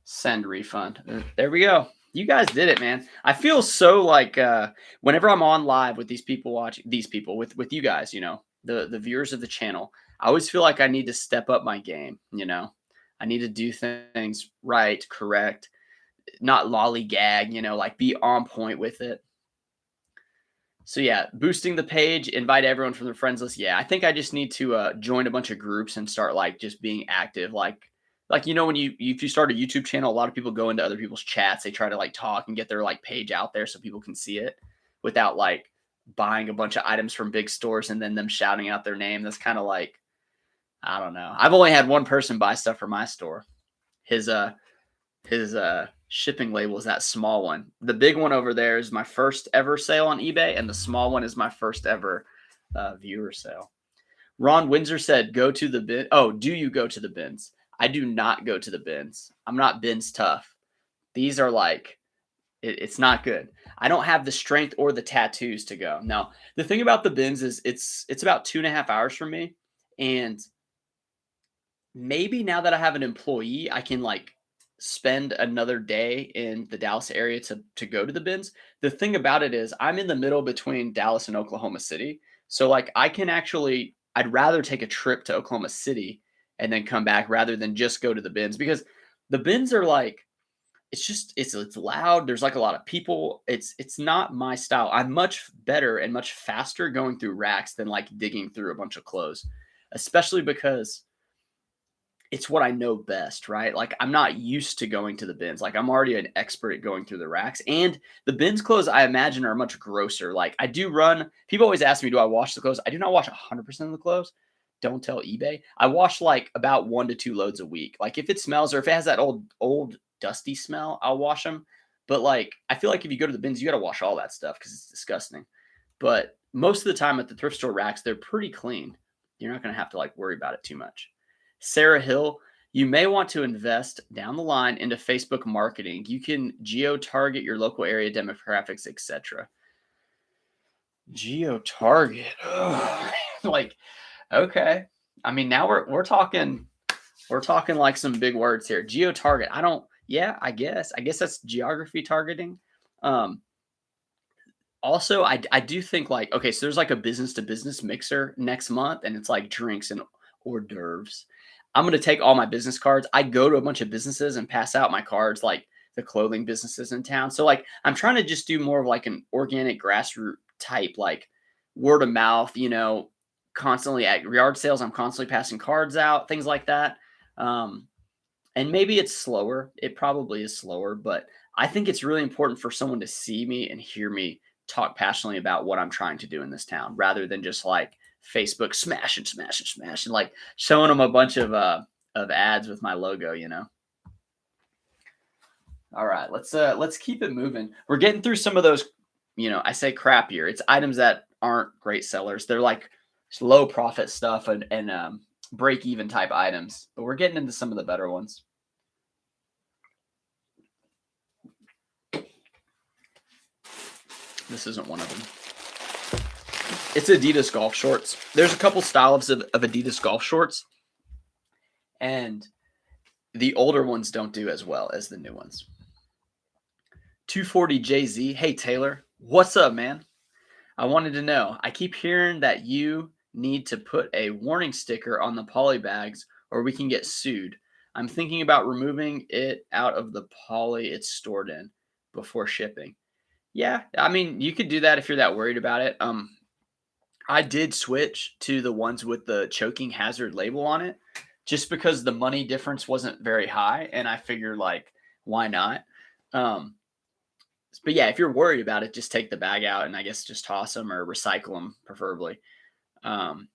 send refund. There we go. You guys did it, man. I feel so like whenever I'm on live with these people with you guys, the viewers of the channel, I always feel like I need to step up my game, I need to do things right, correct, not lollygag, like be on point with it. So yeah, boosting the page, invite everyone from their friends list. Yeah, I think I just need to join a bunch of groups and start like just being active. Like when if you start a YouTube channel, a lot of people go into other people's chats. They try to like talk and get their like page out there so people can see it without like buying a bunch of items from big stores and then them shouting out their name. That's kind of like, I don't know. I've only had one person buy stuff from my store. His shipping label is that small one. The big one over there is my first ever sale on eBay, and the small one is my first ever viewer sale. Ron Windsor said, go to the bin. Oh, do you go to the bins? I do not go to the bins. I'm not bins tough. These are like, it's not good. I don't have the strength or the tattoos to go. Now, the thing about the bins is it's about 2.5 hours for me. And maybe now that I have an employee, I can like spend another day in the Dallas area to go to the bins. The thing about it is I'm in the middle between Dallas and Oklahoma City. So like I can actually I'd rather take a trip to Oklahoma City and then come back rather than just go to the bins because the bins are like it's loud. There's like a lot of people. It's not my style. I'm much better and much faster going through racks than like digging through a bunch of clothes, especially because it's what I know best, right? Like I'm not used to going to the bins. Like I'm already an expert at going through the racks. And the bins clothes I imagine are much grosser. Like I do run, people always ask me, do I wash the clothes? I do not wash 100% of the clothes. Don't tell eBay. I wash like about 1 to 2 loads a week. Like if it smells or if it has that old dusty smell, I'll wash them. But like I feel like if you go to the bins, you got to wash all that stuff because it's disgusting. But most of the time at the thrift store racks, they're pretty clean. You're not going to have to like worry about it too much. Sarah Hill, you may want to invest down the line into Facebook marketing. You can geo-target your local area demographics, etc. Geo-target. Like, okay. I mean, now we're talking like some big words here. Geo-target. I guess. I guess that's geography targeting. Um, Also, I do think like okay, so there's like a business to business mixer next month, and it's like drinks and hors d'oeuvres. I'm gonna take all my business cards. I go to a bunch of businesses and pass out my cards, like the clothing businesses in town. So like I'm trying to just do more of like an organic grassroots type, like word of mouth, constantly at yard sales. I'm constantly passing cards out, things like that. Um, and maybe it's slower. It probably is slower, but I think it's really important for someone to see me and hear me talk passionately about what I'm trying to do in this town rather than just like Facebook smash and smash and smash and like showing them a bunch of ads with my logo. All right, let's keep it moving. We're getting through some of those, I say crappier. It's items that aren't great sellers. They're like low profit stuff and break even type items, but we're getting into some of the better ones. This isn't one of them. It's Adidas golf shorts. There's a couple styles of Adidas golf shorts, and the older ones don't do as well as the new ones. 240 JZ. Hey, Taylor. What's up, man? I wanted to know. I keep hearing that you need to put a warning sticker on the poly bags or we can get sued. I'm thinking about removing it out of the poly it's stored in before shipping. Yeah, I mean, you could do that if you're that worried about it. I did switch to the ones with the choking hazard label on it just because the money difference wasn't very high. And I figured, like, why not? Um, but yeah, if you're worried about it, just take the bag out and I guess just toss them or recycle them, preferably. Um,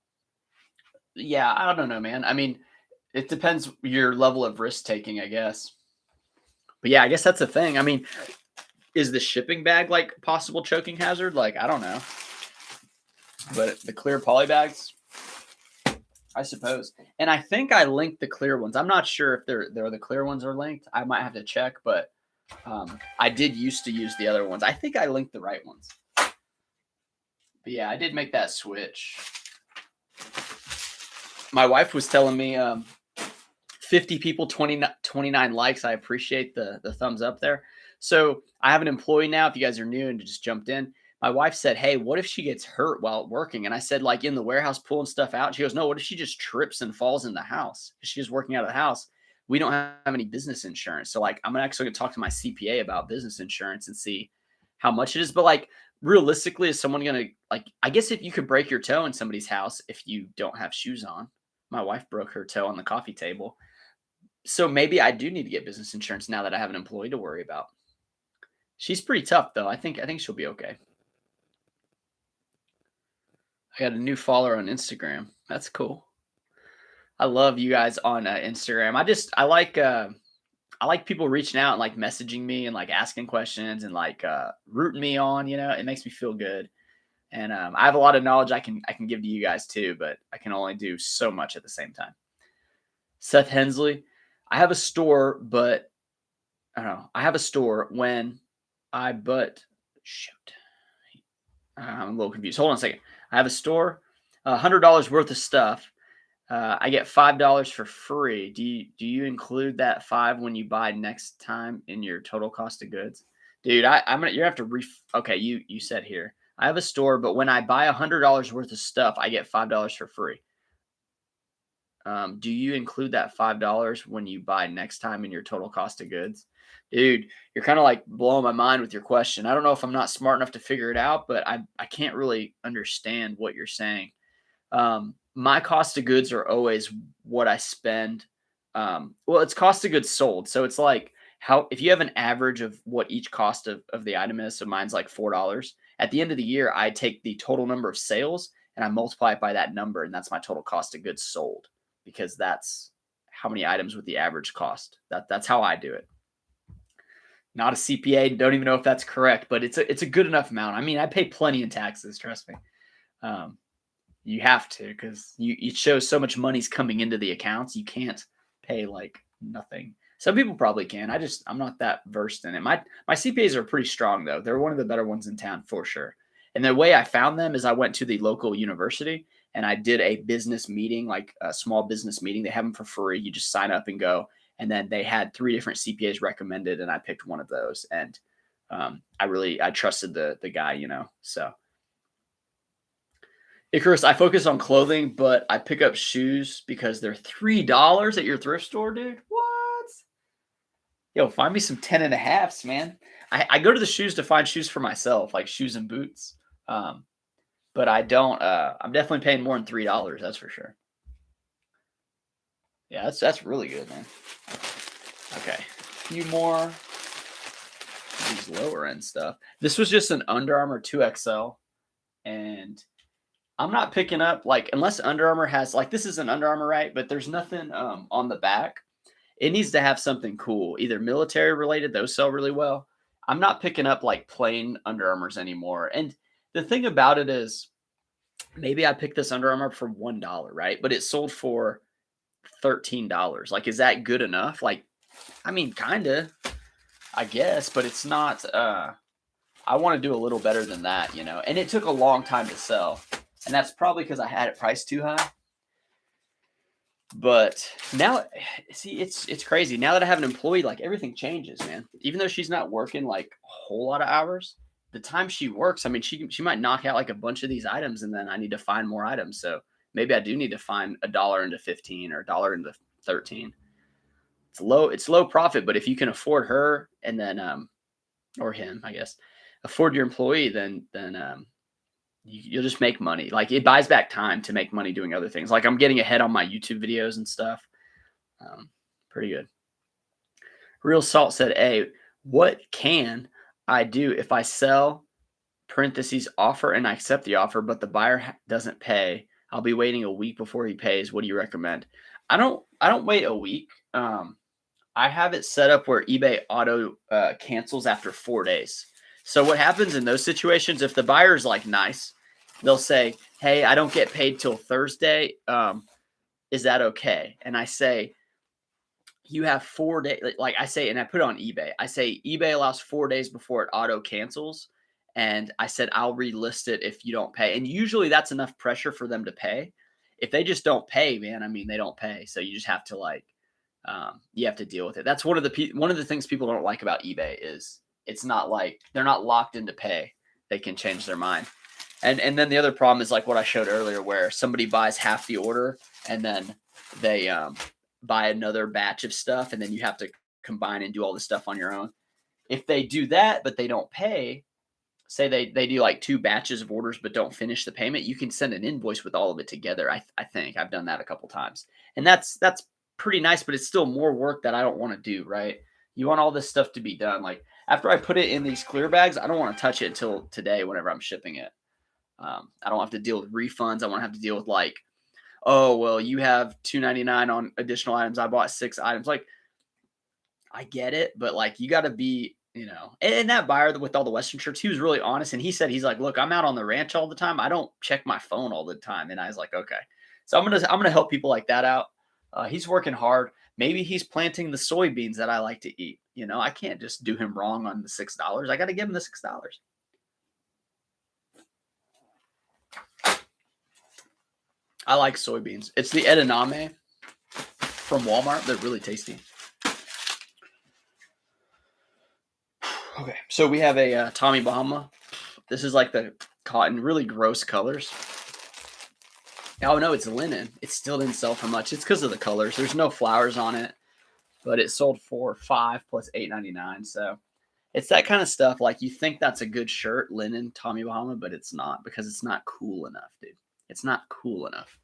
yeah, I don't know, man. I mean, it depends your level of risk taking, I guess. But yeah, I guess that's the thing. I mean, is the shipping bag like possible choking hazard? Like, I don't know. But the clear poly bags, I suppose. And I think I linked the clear ones. I'm not sure if they're the clear ones are linked. I might have to check, but I did used to use the other ones. I think I linked the right ones. But yeah, I did make that switch. My wife was telling me 50 people, 29 likes. I appreciate the thumbs up there. So I have an employee now. If you guys are new and just jumped in, my wife said, hey, what if she gets hurt while working? And I said, like in the warehouse pulling stuff out. She goes, no, what if she just trips and falls in the house? She's working out of the house. We don't have any business insurance. So like, I'm actually going to talk to my CPA about business insurance and see how much it is. But like, realistically, is someone going to like, I guess if you could break your toe in somebody's house, if you don't have shoes on, my wife broke her toe on the coffee table. So maybe I do need to get business insurance now that I have an employee to worry about. She's pretty tough though. I think she'll be okay. I got a new follower on Instagram. That's cool. I love you guys on Instagram. I like people reaching out and like messaging me and like asking questions and like rooting me on. It makes me feel good. And I have a lot of knowledge I can give to you guys too, but I can only do so much at the same time. Seth Hensley, I have a store, but I don't know. I have a store when shoot. I'm a little confused. Hold on a second. I have a store, $100 worth of stuff. I get $5 for free. Do you include that 5 when you buy next time in your total cost of goods? Dude, you have to okay, you said here. I have a store, but when I buy $100 worth of stuff, I get $5 for free. Do you include that $5 when you buy next time in your total cost of goods? Dude, you're kind of like blowing my mind with your question. I don't know if I'm not smart enough to figure it out, but I can't really understand what you're saying. My cost of goods are always what I spend. Well, it's cost of goods sold. So it's like how if you have an average of what each cost of the item is, so mine's like $4. At the end of the year, I take the total number of sales and I multiply it by that number, and that's my total cost of goods sold because that's how many items with the average cost. That's how I do it. Not a CPA, don't even know if that's correct, but it's a good enough amount. I mean, I pay plenty in taxes, trust me. Um, you have to because it shows so much money's coming into the accounts. You can't pay like nothing. Some people probably can. I'm not that versed in it. My CPAs are pretty strong though. They're one of the better ones in town for sure. And the way I found them is I went to the local university and I did a business meeting, like a small business meeting. They have them for free. You just sign up and go. And then they had 3 different CPAs recommended, and I picked one of those. And I trusted the guy, So Icarus, I focus on clothing, but I pick up shoes because they're $3 at your thrift store, dude. What? Yo, find me some 10.5s, man. I go to the shoes to find shoes for myself, like shoes and boots. But I don't. I'm definitely paying more than $3. That's for sure. Yeah, that's really good, man. Okay, a few more. These lower end stuff. This was just an Under Armour 2XL, and I'm not picking up like unless Under Armour has like this is an Under Armour, right? But there's nothing on the back. It needs to have something cool, either military related. Those sell really well. I'm not picking up like plain Under Armours anymore. And the thing about it is, maybe I picked this Under Armour for $1, right? But it sold for $13. Like, is that good enough? Like, I mean, kinda, I guess, but it's not. I want to do a little better than that, And it took a long time to sell, and that's probably because I had it priced too high. But now, see, it's crazy. Now that I have an employee, like everything changes, man. Even though she's not working like a whole lot of hours, the time she works, I mean, she might knock out like a bunch of these items, and then I need to find more items. So maybe I do need to find $1 into 15 or $1 into 13. It's low profit, but if you can afford her and then or him, I guess, afford your employee, then you'll just make money. Like it buys back time to make money doing other things. Like I'm getting ahead on my YouTube videos and stuff. Pretty good. Real Salt said, "Hey, what can I do if I sell parentheses offer and I accept the offer, but the buyer doesn't pay? I'll be waiting a week before he pays. What do you recommend?" I don't wait a week. I have it set up where eBay auto cancels after 4 days. So what happens in those situations, if the buyer's like nice, they'll say, "Hey, I don't get paid till Thursday. Is that okay?" And I say, "You have 4 days." Like I say, and I put it on eBay. I say eBay allows 4 days before it auto cancels. And I said, "I'll relist it if you don't pay." And usually that's enough pressure for them to pay. If they just don't pay, man, I mean, they don't pay. So you just have to you have to deal with it. That's one of the things people don't like about eBay is it's not like they're not locked into pay. They can change their mind. And then the other problem is like what I showed earlier, where somebody buys half the order and then they buy another batch of stuff, and then you have to combine and do all this stuff on your own. If they do that, but they don't pay, say they do like 2 batches of orders but don't finish the payment, you can send an invoice with all of it together. I think I've done that a couple times, and that's pretty nice, but it's still more work that I don't want to do, right? You want all this stuff to be done. Like after I put it in these clear bags, I don't want to touch it until today whenever I'm shipping it. I don't have to deal with refunds. I won't have to deal with like, oh, well, you have $2.99 on additional items. I bought 6 items. Like, I get it, but like you got to be, and that buyer with all the Western shirts, he was really honest. And he said, he's like, "Look, I'm out on the ranch all the time. I don't check my phone all the time." And I was like, okay. So I'm going to help people like that out. He's working hard. Maybe he's planting the soybeans that I like to eat. I can't just do him wrong on the $6. I got to give him the $6. I like soybeans. It's the edamame from Walmart. They're really tasty. Okay, so we have a Tommy Bahama. This is like the cotton, really gross colors. Oh no, it's linen. It still didn't sell for much. It's because of the colors. There's no flowers on it, but it sold for 5 plus 8.99. So it's that kind of stuff. Like you think that's a good shirt, linen, Tommy Bahama, but it's not because it's not cool enough, dude. It's not cool enough.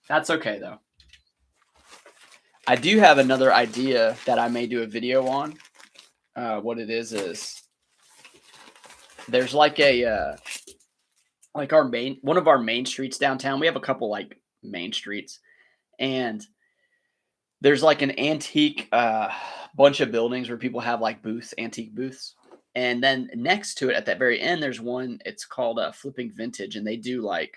That's okay though. I do have another idea that I may do a video on. What it is there's like a like one of our main streets downtown. We have a couple like main streets, and there's like an antique bunch of buildings where people have like booths, antique booths. And then next to it at that very end, there's one, it's called Flipping Vintage. And they do like,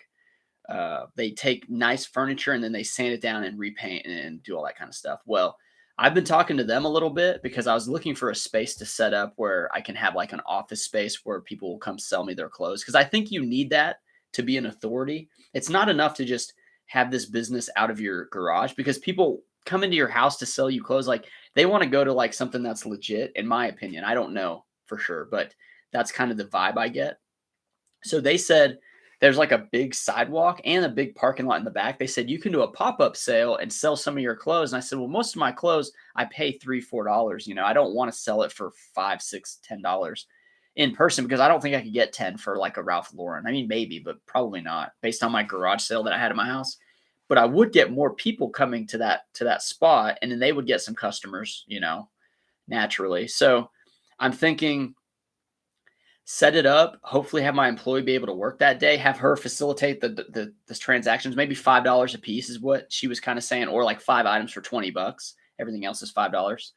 they take nice furniture and then they sand it down and repaint and do all that kind of stuff. Well, I've been talking to them a little bit because I was looking for a space to set up where I can have like an office space where people will come sell me their clothes. Cause I think you need that to be an authority. It's not enough to just have this business out of your garage because people come into your house to sell you clothes. Like they want to go to like something that's legit, in my opinion. I don't know for sure, but that's kind of the vibe I get. So they said there's like a big sidewalk and a big parking lot in the back. They said you can do a pop-up sale and sell some of your clothes. And I said, well, most of my clothes I pay $3, $4. You know, I don't want to sell it for $5, $6, $10 in person because I don't think I could get 10 for like a Ralph Lauren. I mean, maybe, but probably not based on my garage sale that I had in my house. But I would get more people coming to that spot, and then they would get some customers, you know, naturally. So I'm thinking set it up, hopefully have my employee be able to work that day, have her facilitate the transactions, maybe $5 a piece is what she was kind of saying, or like 5 items for $20. Everything else is $5.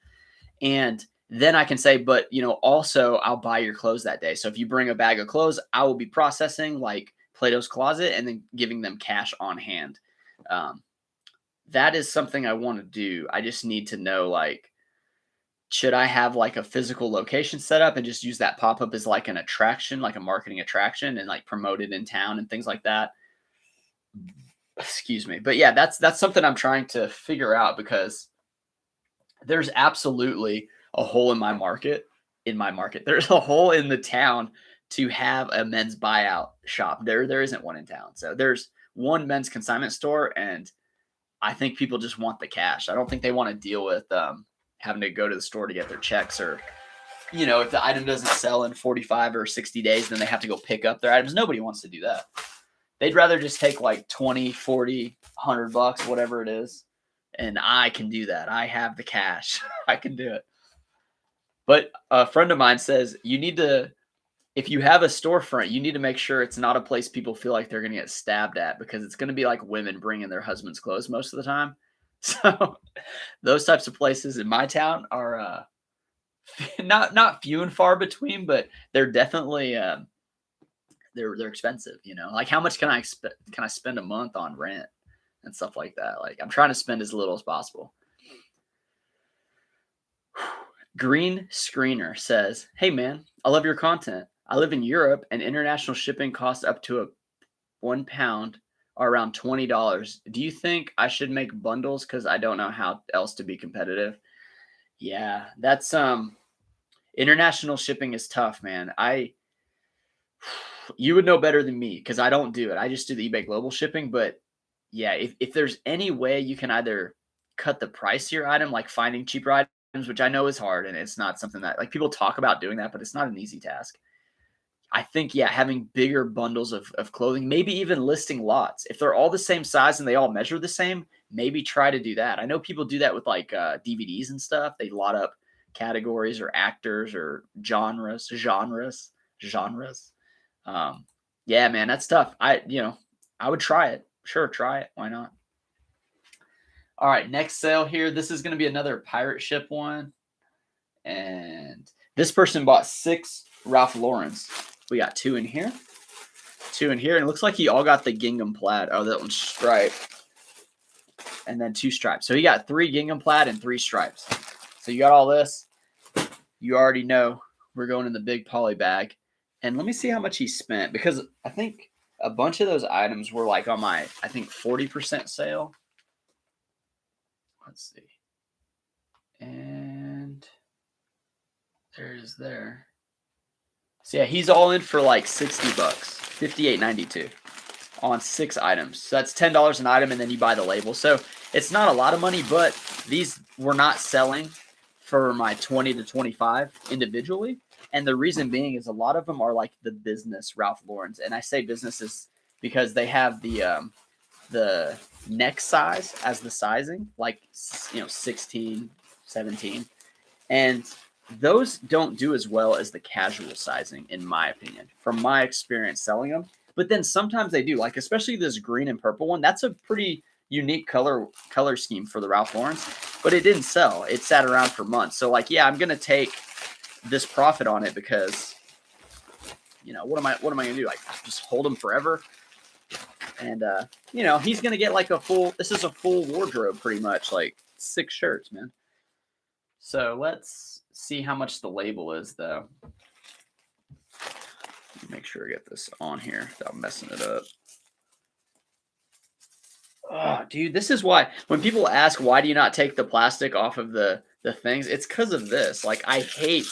And then I can say, but you know, also I'll buy your clothes that day. So if you bring a bag of clothes, I will be processing like Plato's Closet and then giving them cash on hand. Um, that is something I want to do. I just need to know, like, should I have like a physical location set up and just use that pop up as like an attraction, like a marketing attraction, and like promote it in town and things like that? Excuse me. But yeah, that's something I'm trying to figure out because there's absolutely a hole in my market. There's a hole in the town to have a men's buyout shop. There isn't one in town. So there's one men's consignment store, and I think people just want the cash. I don't think they want to deal with having to go to the store to get their checks, or, you know, if the item doesn't sell in 45 or 60 days, then they have to go pick up their items. Nobody wants to do that. They'd rather just take like 20, 40, $100, whatever it is. And I can do that. I have the cash. I can do it. But a friend of mine says you need to, if you have a storefront, you need to make sure it's not a place people feel like they're going to get stabbed at, because it's going to be like women bringing their husband's clothes most of the time. So those types of places in my town are not few and far between, but they're definitely they're expensive. You know, like how much can I spend a month on rent and stuff like that? Like I'm trying to spend as little as possible. Green Screener says, "Hey man, I love your content. I live in Europe and international shipping costs up to a £1 are around $20. Do you think I should make bundles? Because I don't know how else to be competitive." Yeah, that's international shipping is tough, man. You would know better than me because I don't do it. I just do the eBay global shipping. But yeah, if there's any way you can either cut the price of your item, like finding cheaper items, which I know is hard and it's not something that like people talk about doing that, but it's not an easy task. I think, yeah, having bigger bundles of clothing, maybe even listing lots. If they're all the same size and they all measure the same, maybe try to do that. I know people do that with like DVDs and stuff. They lot up categories or actors or genres. Um, yeah, man, that's tough. I would try it. Sure, try it. Why not? All right, next sale here. This is going to be another pirate ship one. And this person bought 6 Ralph Laurens. We got 2 in here. 2 in here. And it looks like he all got the gingham plaid. Oh, that one's striped. And then 2 stripes. So he got 3 gingham plaid and 3 stripes. So you got all this. You already know we're going in the big poly bag. And let me see how much he spent, because I think a bunch of those items were like on my, I think 40% sale. Let's see. And there's there. So yeah, he's all in for like $60, $58.92. on 6 items. So that's $10 an item, and then you buy the label. So it's not a lot of money, but these were not selling for my 20 to 25 individually. And the reason being is a lot of them are like the business Ralph Lauren's. And I say businesses because they have the neck size as the sizing, like, 16, 17. And those don't do as well as the casual sizing, in my opinion, from my experience selling them. But then sometimes they do, like especially this green and purple one. That's a pretty unique color scheme for the Ralph Lauren's, but it didn't sell. It sat around for months. So like, yeah, I'm gonna take this profit on it because, what am I gonna do? Like, just hold them forever? And he's gonna get like this is a full wardrobe pretty much, like 6 shirts, man. So let's see how much the label is, though. Make sure I get this on here without messing it up. Oh, dude, this is why when people ask why do you not take the plastic off of the things, it's because of this. Like, I hate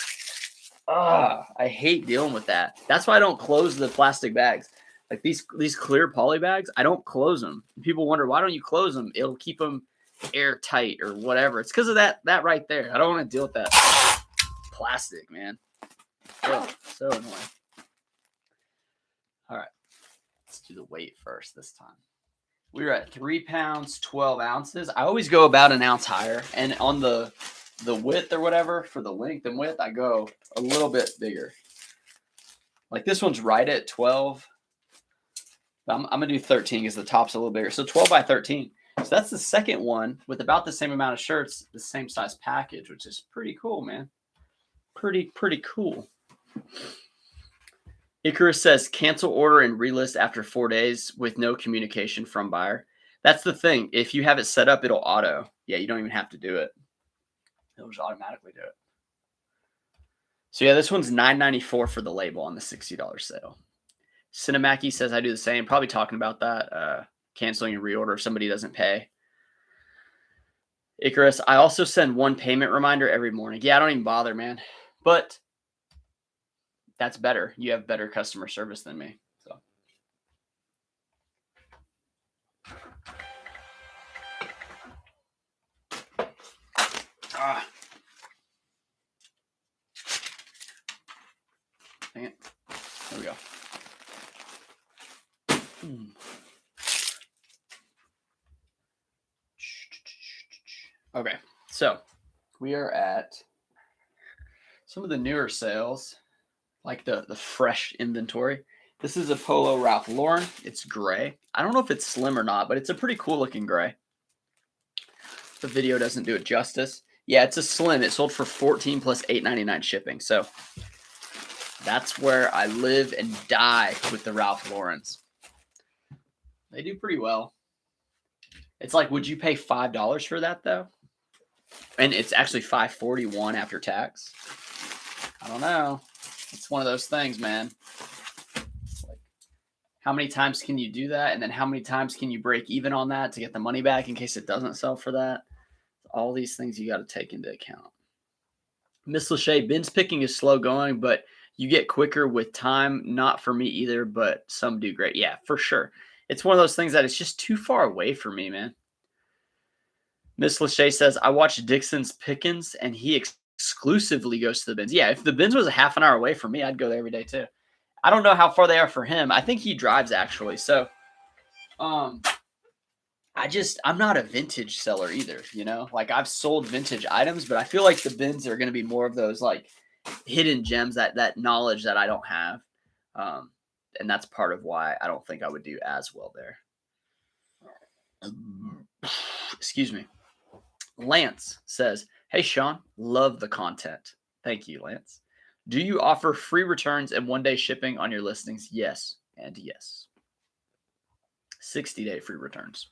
dealing with that. That's why I don't close the plastic bags. Like these clear poly bags, I don't close them. People wonder, why don't you close them? It'll keep them airtight or whatever. It's because of that right there. I don't want to deal with that plastic, man. Oh, so annoying. All right, let's do the weight first this time. We were at 3 pounds, 12 ounces. I always go about an ounce higher, and on the width or whatever, for the length and width, I go a little bit bigger. Like this one's right at 12. I'm gonna do 13 because the top's a little bigger. So 12 by 13. So that's the second one with about the same amount of shirts, the same size package, which is pretty cool, man. Pretty cool. Icarus says cancel order and relist after 4 days with no communication from buyer. That's the thing. If you have it set up, it'll auto. Yeah, you don't even have to do it. It'll just automatically do it. So yeah, this one's $9.94 for the label on the $60 sale. Cinemaki says I do the same. Probably talking about that. Canceling a reorder if somebody doesn't pay. Icarus, I also send one payment reminder every morning. Yeah, I don't even bother, man. But that's better. You have better customer service than me. So. Dang it. There we go. Okay, so we are at some of the newer sales, like the fresh inventory. This is a Polo Ralph Lauren. It's gray. I don't know if it's slim or not, but it's a pretty cool looking gray. The video doesn't do it justice. Yeah, it's a slim. It sold for $14 plus $8.99 shipping. So that's where I live and die with the Ralph Lauren's. They do pretty well. It's like, would you pay $5 for that though? And it's actually $5.41 after tax. I don't know. It's one of those things, man. Like, how many times can you do that? And then how many times can you break even on that to get the money back in case it doesn't sell for that? All these things you got to take into account. Miss Lachey, bins picking is slow going, but you get quicker with time. Not for me either, but some do great. Yeah, for sure. It's one of those things that it's just too far away for me, man. Miss Lachey says, I watch Dixon's Pickens, and he exclusively goes to the bins. Yeah, if the bins was a half an hour away from me, I'd go there every day too. I don't know how far they are for him. I think he drives actually. So, I'm not a vintage seller either, Like I've sold vintage items, but I feel like the bins are going to be more of those like hidden gems, that knowledge that I don't have. And that's part of why I don't think I would do as well there. Excuse me. Lance says, hey, Sean, love the content. Thank you, Lance. Do you offer free returns and 1-day shipping on your listings? Yes, and yes. 60-day free returns.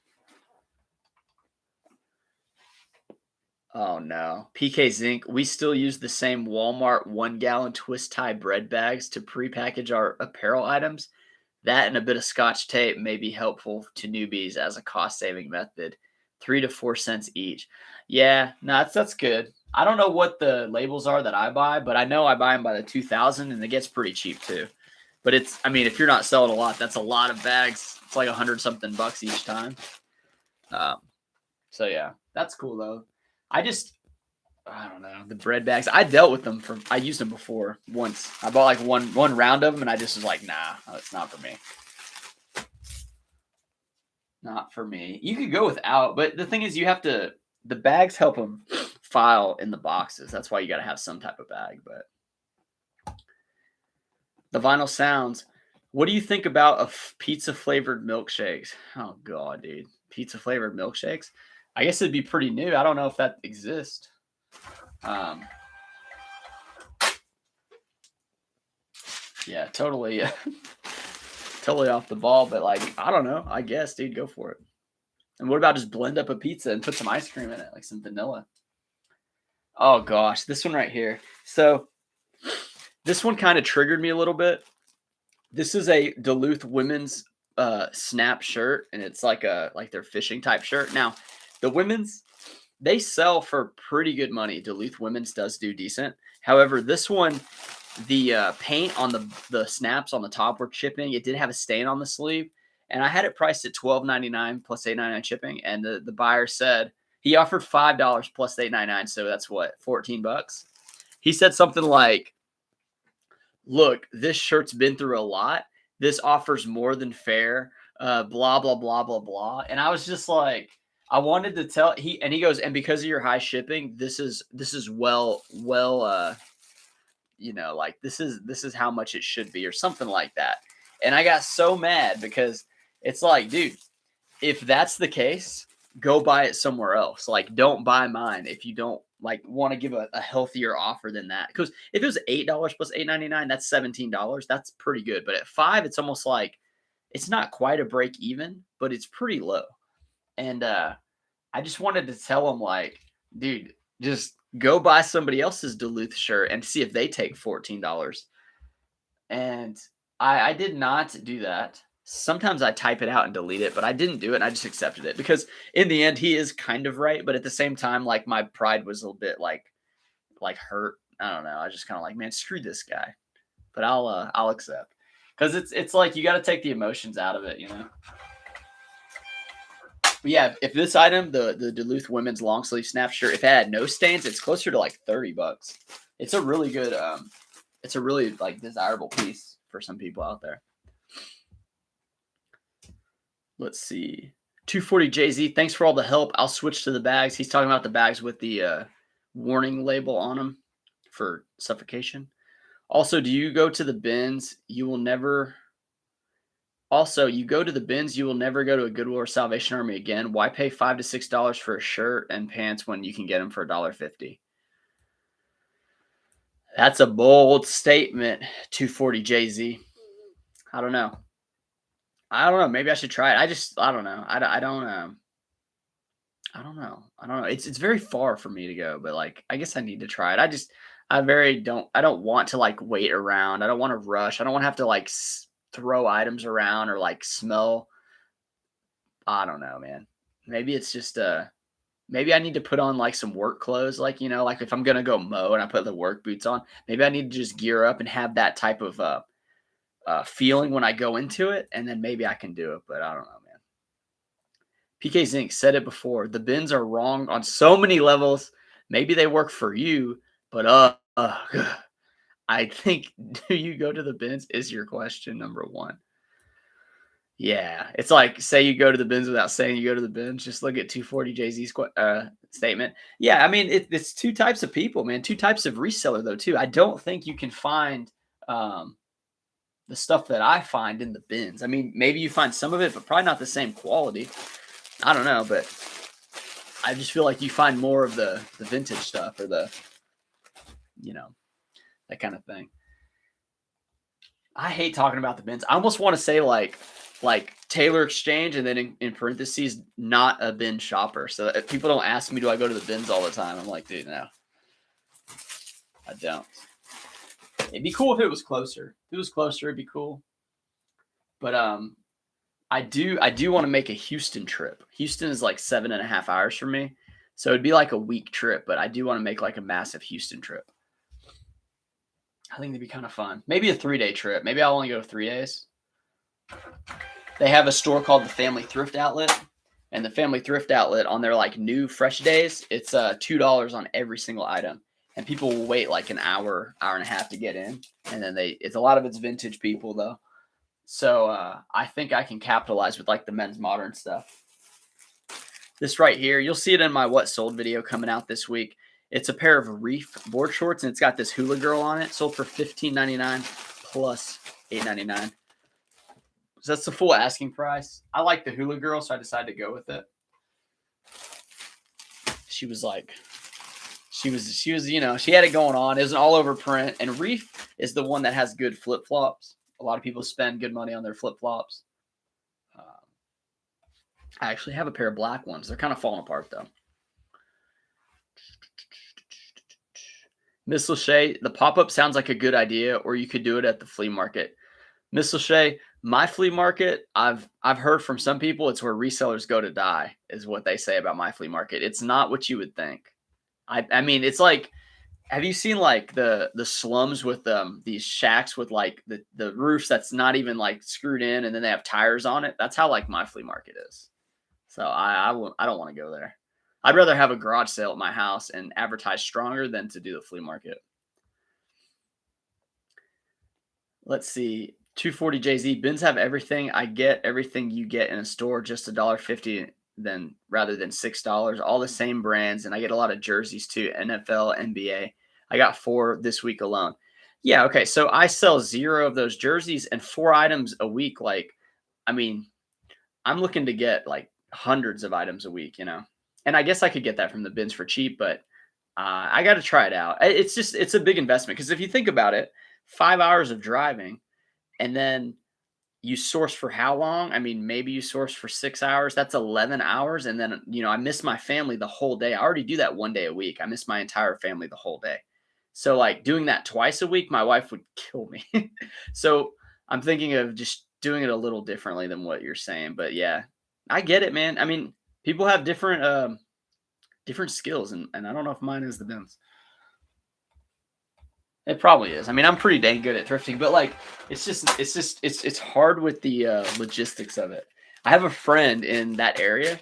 Oh, no. PK Zinc, we still use the same Walmart 1-gallon twist tie bread bags to prepackage our apparel items. That and a bit of Scotch tape may be helpful to newbies as a cost-saving method. 3 to 4 cents each. Yeah, no, that's good. I don't know what the labels are that I buy, but I know I buy them by the 2,000, and it gets pretty cheap too. But if you're not selling a lot, that's a lot of bags It's like 100 something bucks each time. So yeah, that's cool though. I don't know, the bread bags. I dealt with them I used them before once. I bought like one round of them, and I just was like, nah, it's not for me. Not for me. You could go without, but the thing is, the bags help them file in the boxes. That's why you got to have some type of bag. But the vinyl sounds. What do you think about pizza flavored milkshakes? Oh god, dude, pizza flavored milkshakes. I guess it'd be pretty new. I don't know if that exists. Yeah, totally, totally off the ball. But like, I don't know. I guess, dude, go for it. And what about just blend up a pizza and put some ice cream in it, like some vanilla? Oh gosh, this one right here. So this one kind of triggered me a little bit. This is a Duluth women's snap shirt, and it's like their fishing type shirt. Now, the women's, they sell for pretty good money. Duluth women's does do decent. However, this one, the paint on the snaps on the top were chipping. It did have a stain on the sleeve, and I had it priced at $12.99 plus $8.99 shipping. And the buyer said he offered $5 plus $8.99, so that's what, 14 bucks. He said something like, "Look, this shirt's been through a lot. This offers more than fair. Blah blah blah blah blah." And I was just like, I wanted to tell he goes, "And because of your high shipping, this is well like this is how much it should be," or something like that. And I got so mad because it's like, dude, if that's the case, go buy it somewhere else. Like, don't buy mine if you don't like want to give a healthier offer than that. Because if it was $8 plus $8.99, that's $17. That's pretty good. But at $5, it's almost like it's not quite a break even, but it's pretty low. And I just wanted to tell him, like, dude, just go buy somebody else's Duluth shirt and see if they take $14. And I did not do that. Sometimes I type it out and delete it, but I didn't do it, and I just accepted it because in the end, he is kind of right. But at the same time, like, my pride was a little bit like hurt. I don't know. I just kind of like, man, screw this guy. But I'll accept because it's like you got to take the emotions out of it, you know. But yeah, if this item, the Duluth women's long sleeve snap shirt, if it had no stains, it's closer to like 30 bucks. It's a really good it's a really like desirable piece for some people out there. Let's see. 240 JZ, thanks for all the help. I'll switch to the bags. He's talking about the bags with the warning label on them for suffocation. Also, do you go to the bins? You will never. Also, you go to the bins, you will never go to a Goodwill or Salvation Army again. Why pay $5 to $6 for a shirt and pants when you can get them for $1.50? That's a bold statement, 240 JZ. I don't know. Maybe I should try it. I don't know. I don't know. It's very far for me to go, but like I guess I need to try it. I don't want to like wait around. I don't want to rush. I don't want to have to like throw items around or like smell. I don't know, man. Maybe it's just maybe I need to put on like some work clothes, like, you know, like if I'm gonna go mow and I put the work boots on, maybe I need to just gear up and have that type of feeling when I go into it, and then maybe I can do it. But I don't know, man. PK Zink said it before. The bins are wrong on so many levels. Maybe they work for you, but I think, do you go to the bins is your question number one. Yeah, it's like, say you go to the bins without saying you go to the bins. Just look at 240 JZ's statement. Yeah, I mean, it's two types of people, man. Two types of reseller, though, too. I don't think you can find the stuff that I find in the bins. I mean, maybe you find some of it, but probably not the same quality. I don't know, but I just feel like you find more of the vintage stuff or the, you know, that kind of thing. I hate talking about the bins. I almost want to say like Taylor Exchange, and then in parentheses, not a bin shopper. So if people don't ask me, do I go to the bins all the time? I'm like, dude, no, I don't. It'd be cool if it was closer. If it was closer, it'd be cool. But I do want to make a Houston trip. Houston is like 7.5 hours from me. So it'd be like a week trip, but I do want to make like a massive Houston trip. I think it'd be kind of fun. Maybe a 3-day trip. Maybe I'll only go 3 days. They have a store called the Family Thrift Outlet, and the Family Thrift Outlet on their like new fresh days, it's $2 on every single item, and people will wait like an hour, hour and a half to get in, and then it's a lot of it's vintage people though. So I think I can capitalize with like the men's modern stuff. This right here, you'll see it in my what sold video coming out this week. It's a pair of Reef board shorts, and it's got this hula girl on it. Sold for $15.99 plus $8.99. So that's the full asking price. I like the hula girl, so I decided to go with it. She was, you know, she had it going on. It was an all over print, and Reef is the one that has good flip flops. A lot of people spend good money on their flip flops. I actually have a pair of black ones. They're kind of falling apart though. Miss Lachey, the pop-up sounds like a good idea, or you could do it at the flea market. Miss Lachey, my flea market, I've heard from some people it's where resellers go to die, is what they say about my flea market. It's not what you would think. I mean, it's like, have you seen like the slums with these shacks with like the roofs that's not even like screwed in, and then they have tires on it? That's how like my flea market is. So I don't want to go there. I'd rather have a garage sale at my house and advertise stronger than to do the flea market. Let's see. 240 JZ. Bins have everything. I get everything you get in a store, just $1.50 rather than $6. All the same brands, and I get a lot of jerseys too. NFL, NBA. I got 4 this week alone. Yeah, okay. So I sell 0 of those jerseys and 4 items a week. Like, I mean, I'm looking to get like hundreds of items a week, you know. And I guess I could get that from the bins for cheap, but I got to try it out. It's a big investment because if you think about it, 5 hours of driving, and then you source for how long? I mean, maybe you source for 6 hours. That's 11 hours. And then, you know, I miss my family the whole day. I already do that one day a week. I miss my entire family the whole day. So like doing that twice a week, my wife would kill me. So I'm thinking of just doing it a little differently than what you're saying. But yeah, I get it, man. I mean, people have different skills, and I don't know if mine is the bins. It probably is. I mean, I'm pretty dang good at thrifting, but like, it's hard with the logistics of it. I have a friend in that area,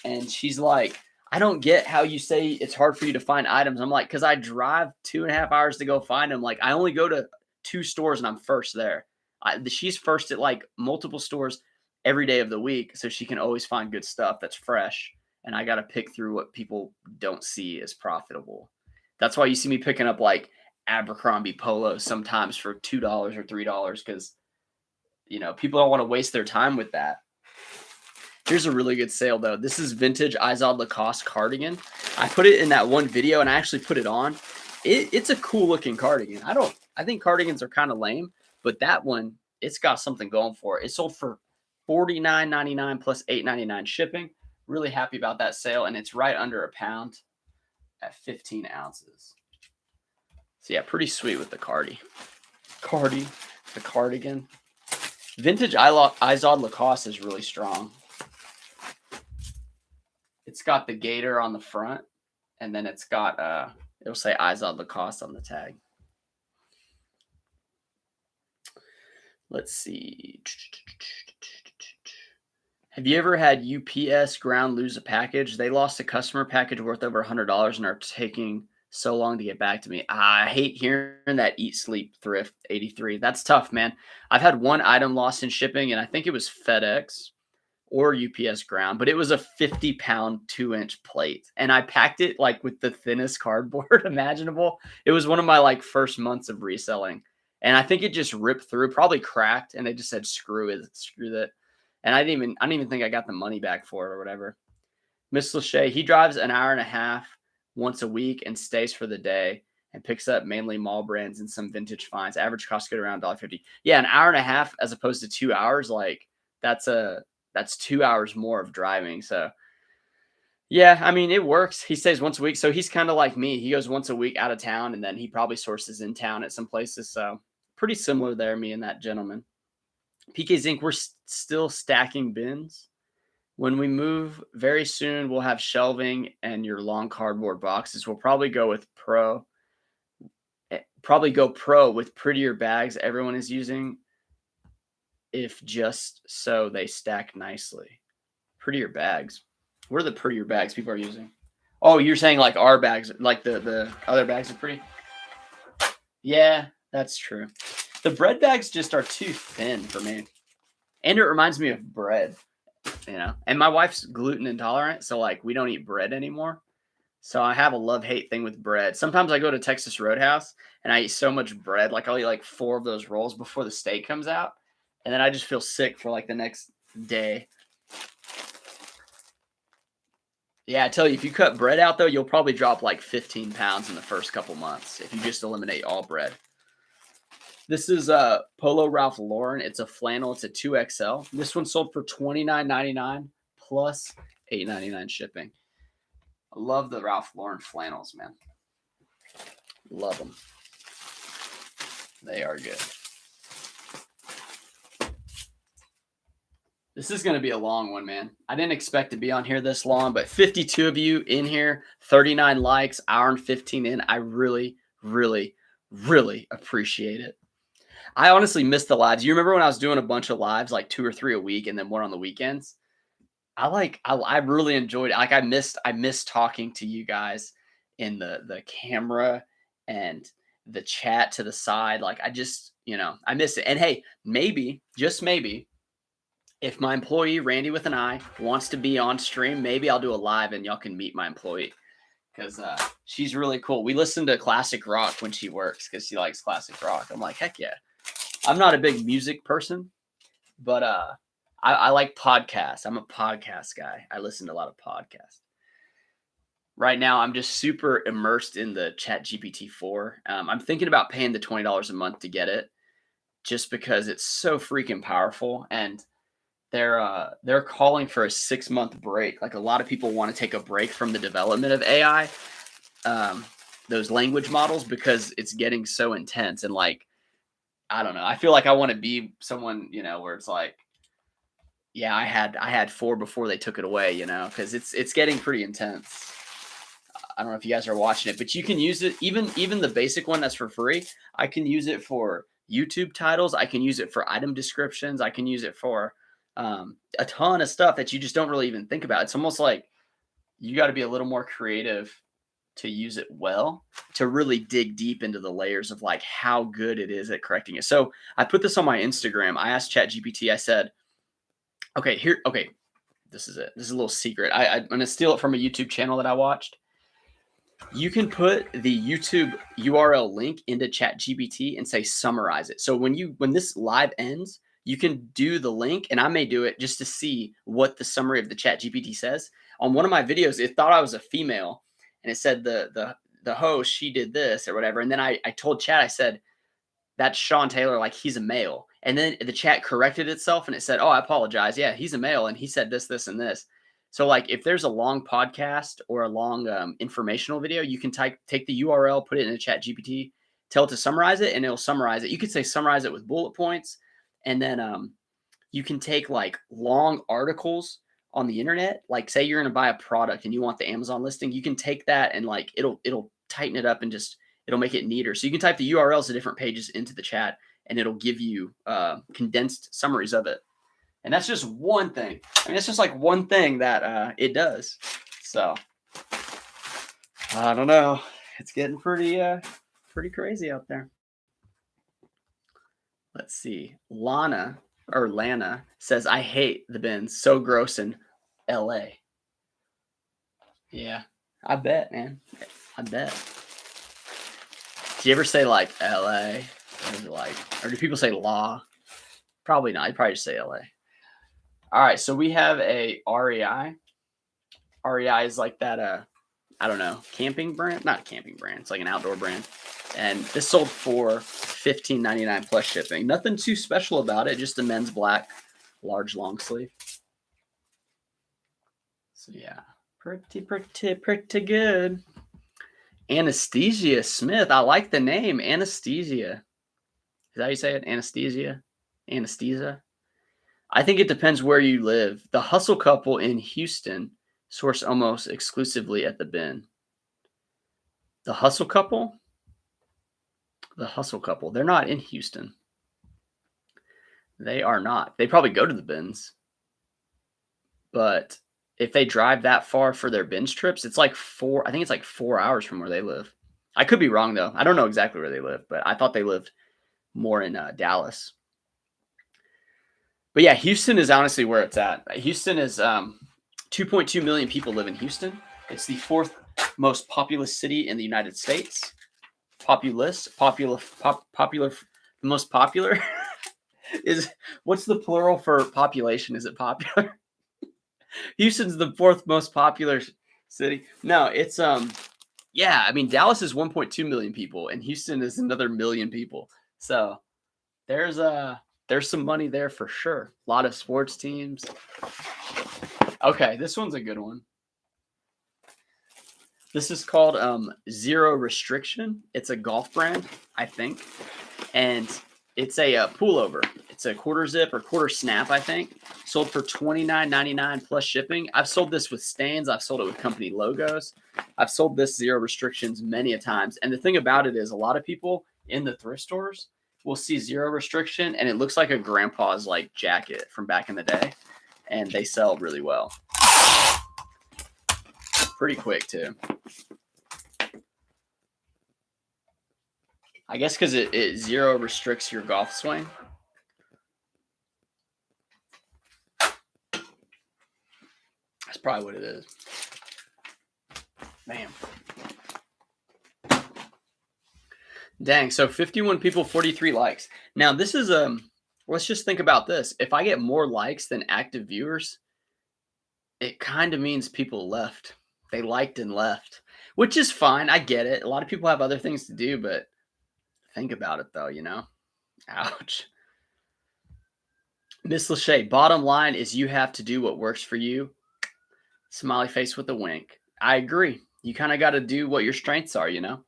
and she's like, I don't get how you say it's hard for you to find items. I'm like, because I drive 2.5 hours to go find them. Like, I only go to 2 stores, and I'm first there. She's first at like multiple stores every day of the week, so she can always find good stuff that's fresh. And I got to pick through what people don't see as profitable. That's why you see me picking up like Abercrombie polos sometimes for $2 or $3 because, you know, people don't want to waste their time with that. Here's a really good sale though. This is vintage Izod Lacoste cardigan. I put it in that one video and I actually put it on. It's a cool looking cardigan. I think cardigans are kind of lame, but that one, it's got something going for it. It sold for $49.99 plus $8.99 shipping. Really happy about that sale, and it's right under a pound at 15 ounces. So yeah, pretty sweet with the the cardigan. Vintage Izod Lacoste is really strong. It's got the gator on the front, and then it's got it'll say Izod Lacoste on the tag. Let's see. Have you ever had UPS ground lose a package? They lost a customer package worth over $100 and are taking so long to get back to me. I hate hearing that. Eat Sleep Thrift 83. That's tough, man. I've had one item lost in shipping, and I think it was FedEx or UPS ground, but it was a 50-pound 2-inch plate. And I packed it like with the thinnest cardboard imaginable. It was one of my like first months of reselling. And I think it just ripped through, probably cracked, and they just said, screw that. And I didn't even think I got the money back for it or whatever. Miss Lachey, he drives an hour and a half once a week and stays for the day and picks up mainly mall brands and some vintage finds. Average cost good around $1.50. Yeah, an hour and a half as opposed to 2 hours. Like that's 2 hours more of driving. So yeah, I mean, it works. He stays once a week. So he's kind of like me. He goes once a week out of town, and then he probably sources in town at some places. So pretty similar there, me and that gentleman. PK Zinc, we're still stacking bins. When we move very soon, we'll have shelving and your long cardboard boxes. We'll probably go pro with prettier bags everyone is using. if just so they stack nicely. Prettier bags. What are the prettier bags people are using? Oh, you're saying like our bags, like the other bags are pretty? Yeah, that's true. The bread bags just are too thin for me. And it reminds me of bread, you know. And my wife's gluten intolerant, so like we don't eat bread anymore. So I have a love-hate thing with bread. Sometimes I go to Texas Roadhouse and I eat so much bread, like I'll eat like 4 of those rolls before the steak comes out, and then I just feel sick for like the next day. Yeah, I tell you, if you cut bread out though, you'll probably drop like 15 pounds in the first couple months if you just eliminate all bread. This is Polo Ralph Lauren. It's a flannel. It's a 2XL. This one sold for $29.99 plus $8.99 shipping. I love the Ralph Lauren flannels, man. Love them. They are good. This is going to be a long one, man. I didn't expect to be on here this long, but 52 of you in here, 39 likes, hour and 15 in. I really, really, really appreciate it. I honestly miss the lives. You remember when I was doing a bunch of lives, like 2 or 3 a week and then one on the weekends? I really enjoyed it. Like I missed talking to you guys in the camera and the chat to the side. Like I just, I miss it. And hey, maybe, just maybe, if my employee Randy with an I wants to be on stream, maybe I'll do a live and y'all can meet my employee because she's really cool. We listen to classic rock when she works because she likes classic rock. I'm like, heck yeah. I'm not a big music person, but I like podcasts. I'm a podcast guy. I listen to a lot of podcasts. Right now, I'm just super immersed in the Chat GPT-4. I'm thinking about paying the $20 a month to get it, just because it's so freaking powerful. And they're calling for a 6-month break. Like a lot of people want to take a break from the development of AI, those language models, because it's getting so intense. And like, I don't know. I feel like I want to be someone, where it's like, yeah, I had 4 before they took it away, because it's getting pretty intense. I don't know if you guys are watching it, but you can use it even the basic one that's for free. I can use it for YouTube titles. I can use it for item descriptions. I can use it for a ton of stuff that you just don't really even think about. It's almost like you got to be a little more creative to use it well, to really dig deep into the layers of like how good it is at correcting it. So I put this on my Instagram. I asked ChatGPT, I said, okay, this is it. This is a little secret. I'm going to steal it from a YouTube channel that I watched. You can put the YouTube URL link into ChatGPT and say summarize it. So when this live ends, you can do the link, and I may do it just to see what the summary of the ChatGPT says. On one of my videos, it thought I was a female, and it said the host, she did this or whatever. And then I told Chat, I said, that's Sean Taylor, like he's a male. And then the chat corrected itself and it said, oh, I apologize. Yeah, he's a male and he said this, this, and this. So like if there's a long podcast or a long informational video, you can take the URL, put it in a Chat GPT, tell it to summarize it, and it'll summarize it. You could say summarize it with bullet points. And then you can take like long articles on the internet. Like say you're going to buy a product and you want the Amazon listing, you can take that and like it'll tighten it up and just it'll make it neater. So you can type the URLs of different pages into the chat and it'll give you condensed summaries of it. And that's just one thing. I mean, it's just like one thing that it does. So I don't know. It's getting pretty crazy out there. Let's see. Lana says, I hate the bins. So gross in LA. Yeah, I bet, man. I bet. Do you ever say like LA? Or do people say law? Probably not. I'd probably just say LA. All right, so we have a REI. REI is like that I don't know, camping brand? Not a camping brand. It's like an outdoor brand. And this sold for $15.99 plus shipping. Nothing too special about it, just a men's black large long sleeve. So yeah, pretty good. Anesthesia Smith. I like the name. Anesthesia. Is that how you say it? Anesthesia? Anesthesia? I think it depends where you live. The Hustle Couple in Houston source almost exclusively at the bin. The Hustle Couple? The Hustle Couple. They're not in Houston. They are not. They probably go to the bins, but if they drive that far for their binge trips, it's like 4 I think it's like 4 hours from where they live. I could be wrong, though. I don't know exactly where they live, but I thought they lived more in, Dallas. But, yeah, Houston is honestly where it's at. Houston is, 2.2 million people live in Houston. It's the 4th most populous city in the United States. Popular, the most popular is what's the plural for population? Is it popular? Houston's the 4th most popular city. No, it's yeah, I mean Dallas is 1.2 million people and Houston is another million people. So there's some money there for sure. A lot of sports teams. Okay, this one's a good one. This is called Zero Restriction. It's a golf brand, I think, and it's a pullover. It's a quarter zip or quarter snap, I think. Sold for $29.99 plus shipping. I've sold this with stains. I've sold it with company logos. I've sold this Zero Restrictions many a times. And the thing about it is, a lot of people in the thrift stores will see Zero Restriction, and it looks like a grandpa's like jacket from back in the day, and they sell really well. Pretty quick too. I guess because it zero restricts your golf swing. That's probably what it is. Man. Dang, so 51 people, 43 likes. Now this is let's just think about this. If I get more likes than active viewers, it kind of means people left. They liked and left, which is fine. I get it. A lot of people have other things to do, but think about it though, you know? Ouch. Miss Lachey, bottom line is you have to do what works for you. Smiley face with a wink. I agree. You kind of got to do what your strengths are, you know?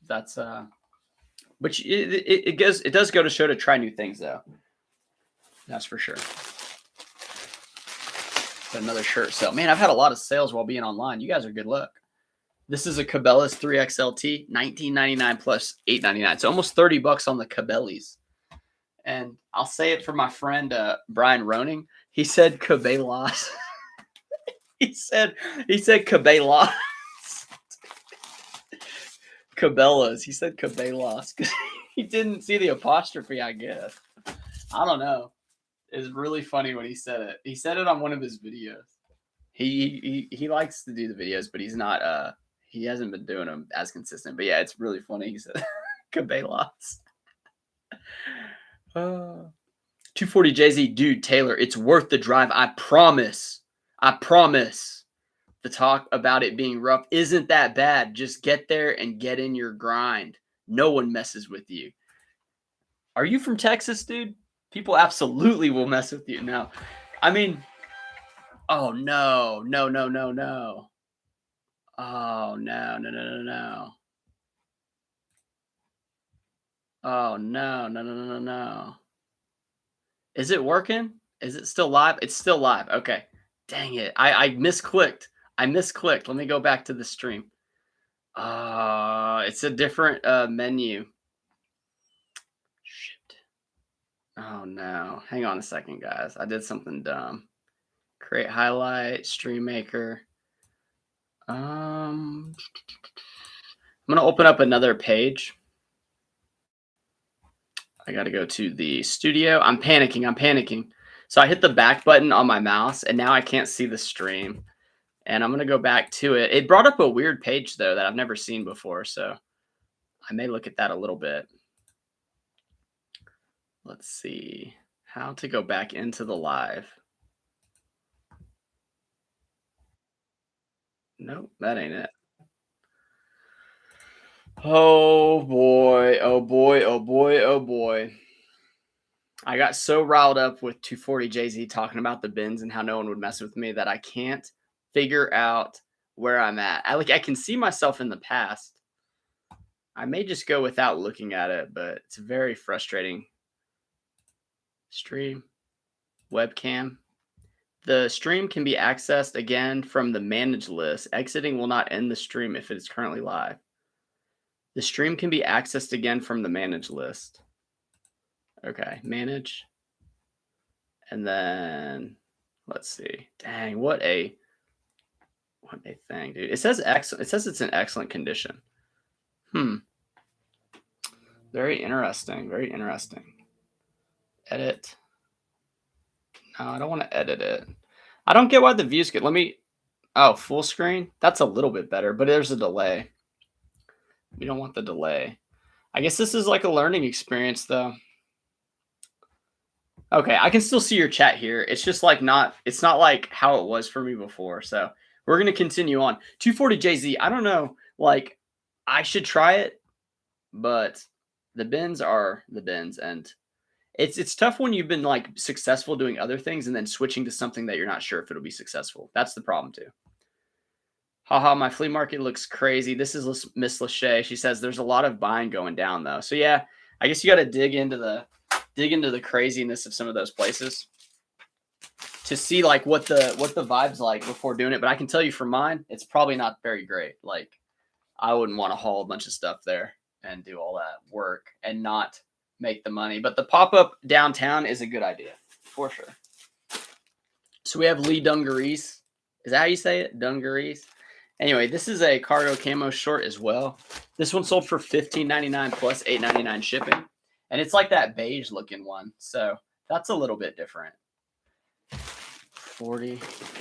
That's but it does go to show to try new things though. That's for sure. Another shirt sale. Man, I've had a lot of sales while being online. You guys are good luck. This is a Cabela's 3XLT, $19.99 plus $8.99. So almost $30 on the Cabela's. And I'll say it for my friend Brian Roning. He said Cabela's. he said Cabela's. Cabela's. He said Cabela's. He didn't see the apostrophe, I guess. I don't know. It's really funny when he said it. He said it on one of his videos. He likes to do the videos, but he's not he hasn't been doing them as consistent. But yeah, it's really funny. He said Cabela's. 240 Jay-Z, dude, Taylor, it's worth the drive. I promise. The talk about it being rough isn't that bad. Just get there and get in your grind. No one messes with you. Are you from Texas, dude? People absolutely will mess with you. No, I mean, oh no. Oh no. Oh no. Is it working? Is it still live? It's still live. Okay. Dang it. I misclicked. Let me go back to the stream. It's a different menu. Shit. Oh no. Hang on a second, guys. I did something dumb. Create highlight, stream maker. I'm gonna open up another page. I gotta go to the studio. I'm panicking. So I hit the back button on my mouse and now I can't see the stream. And I'm gonna go back to it. It brought up a weird page though that I've never seen before. So I may look at that a little bit. Let's see how to go back into the live. Nope, that ain't it. Oh boy. I got so riled up with 240 Jay-Z talking about the bins and how no one would mess with me that I can't figure out where I'm at. I can see myself in the past. I may just go without looking at it, but it's very frustrating. Stream, webcam. The stream can be accessed again from the manage list. Exiting will not end the stream if it is currently live. The stream can be accessed again from the manage list. Okay, manage. And then let's see. Dang, what a thing, dude. It says excellent. It says it's in excellent condition. Hmm. Very interesting. Very interesting. Edit. No, I don't want to edit it. I don't get why the views get. Let me. Oh, full screen. That's a little bit better, but there's a delay. We don't want the delay. I guess this is like a learning experience, though. Okay, I can still see your chat here. It's just like not. It's not like how it was for me before. So we're gonna continue on. 240JZ. I don't know. Like, I should try it, but the bins are the bins, and it's tough when you've been like successful doing other things and then switching to something that you're not sure if it'll be successful. That's the problem too. Haha, my flea market looks crazy. This is Miss Lachey. She says there's a lot of buying going down though. So yeah, I guess you got to dig into the craziness of some of those places to see like what the vibe's like before doing it. But I can tell you for mine, it's probably not very great. Like I wouldn't want to haul a bunch of stuff there and do all that work and not make the money. But the pop-up downtown is a good idea for sure. So we have Lee Dungarees. Is that how you say it? Dungarees. Anyway, this is a cargo camo short as well. This one sold for $15.99 plus $8.99 shipping. And it's like that beige looking one. So that's a little bit different. 40.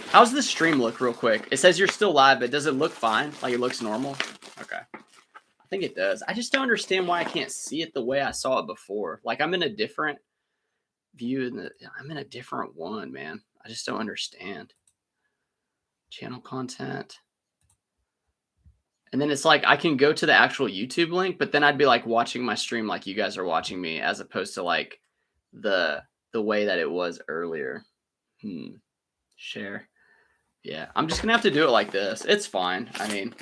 How's the stream look real quick? It says you're still live, but does it look fine? Like it looks normal? Okay. I think it does. I just don't understand why I can't see it the way I saw it before. Like I'm in a different view. I'm in a different one, man. I just don't understand. Channel content. And then it's like I can go to the actual YouTube link, but then I'd be like watching my stream like you guys are watching me, as opposed to like the way that it was earlier. Share. Yeah, I'm just gonna have to do it like this. It's fine. I mean,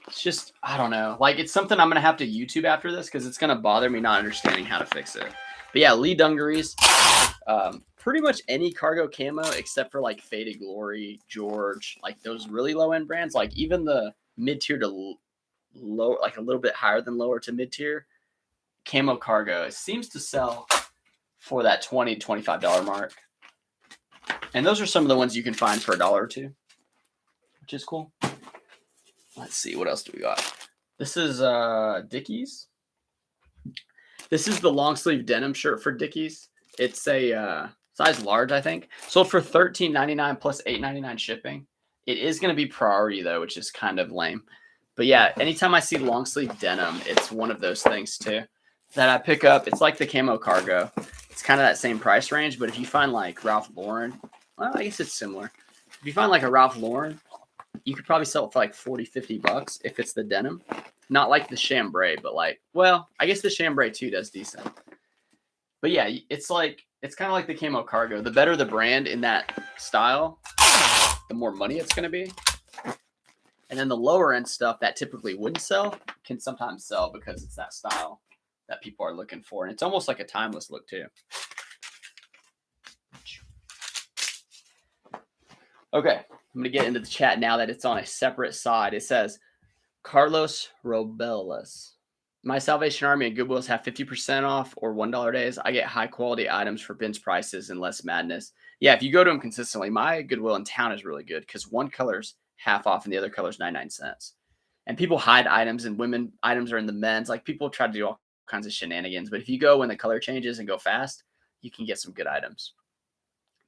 it's just I don't know. Like it's something I'm gonna have to YouTube after this because it's gonna bother me not understanding how to fix it. But yeah, Lee Dungarees. Pretty much any cargo camo except for like Faded Glory, George, like those really low end brands, like even the mid tier to low, like a little bit higher than lower to mid tier camo cargo. It seems to sell for that $20-$25 mark. And those are some of the ones you can find for $1 or $2, which is cool. Let's see, what else do we got? This is Dickies. This is the long sleeve denim shirt for Dickies. It's a size large, I think. Sold for $13.99 plus $8.99 shipping. It is going to be priority though, which is kind of lame. But yeah, anytime I see long sleeve denim, it's one of those things too that I pick up. It's like the camo cargo. It's kind of that same price range, but if you find like Ralph Lauren, well, I guess it's similar. If you find like a Ralph Lauren, you could probably sell it for like $40-$50 if it's the denim. Not like the chambray, but like, well, I guess the chambray too does decent. But yeah, it's kind of like the camo cargo. The better the brand in that style, the more money it's going to be. And then the lower end stuff that typically wouldn't sell can sometimes sell because it's that style that people are looking for. And it's almost like a timeless look too. Okay, I'm going to get into the chat now that it's on a separate side. It says, Carlos Robeles. My Salvation Army and Goodwills have 50% off or $1 days. I get high quality items for bins prices and less madness. Yeah, if you go to them consistently, my Goodwill in town is really good because one color's half off and the other color's 99 cents. And people hide items and women items are in the men's. Like people try to do all kinds of shenanigans. But if you go when the color changes and go fast, you can get some good items.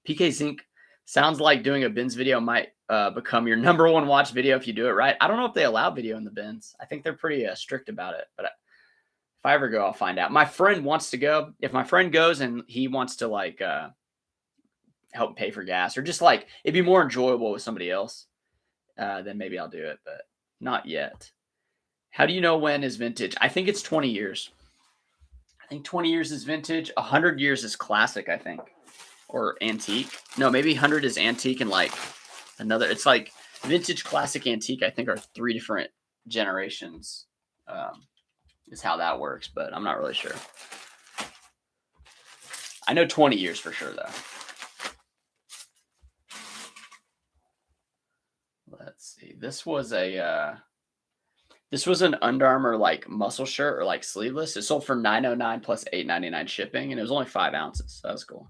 PK Zinc sounds like doing a bins video might become your #1 watch video if you do it right. I don't know if they allow video in the bins. I think they're pretty strict about it. But if I ever go, I'll find out. My friend wants to go. If my friend goes and he wants to like help pay for gas or just like it'd be more enjoyable with somebody else, then maybe I'll do it, but not yet. How do you know when is vintage? I think it's 20 years. I think 20 years is vintage. 100 years is classic, I think, or antique. No, maybe 100 is antique and like another. It's like vintage, classic, antique. I think are 3 different generations. Is how that works, but I'm not really sure. I know 20 years for sure, though. Let's see. This was a This was an Under Armour like muscle shirt or like sleeveless. It sold for $9.09 plus $8.99 shipping, and it was only 5 ounces. So that was cool.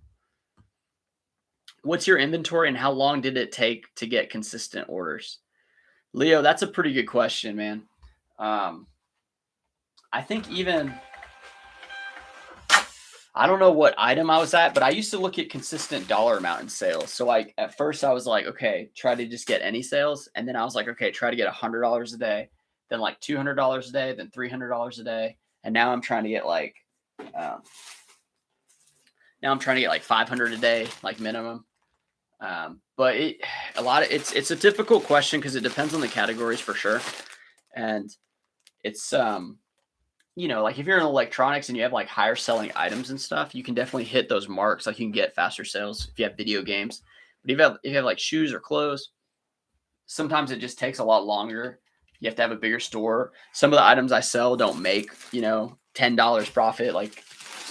What's your inventory and how long did it take to get consistent orders? Leo, that's a pretty good question, man. I think even I don't know what item I was at, but I used to look at consistent dollar amount in sales. So like at first I was like, okay, try to just get any sales. And then I was like, okay, try to get $100 a day, then like $200 a day, then $300 a day. And now I'm trying to get like, now I'm trying to get like 500 a day, like minimum. But it's a difficult question because it depends on the categories for sure. And it's, like if you're in electronics and you have like higher selling items and stuff, you can definitely hit those marks. Like you can get faster sales if you have video games. But if you have like shoes or clothes, sometimes it just takes a lot longer. You have to have a bigger store. Some of the items I sell don't make, $10 profit. Like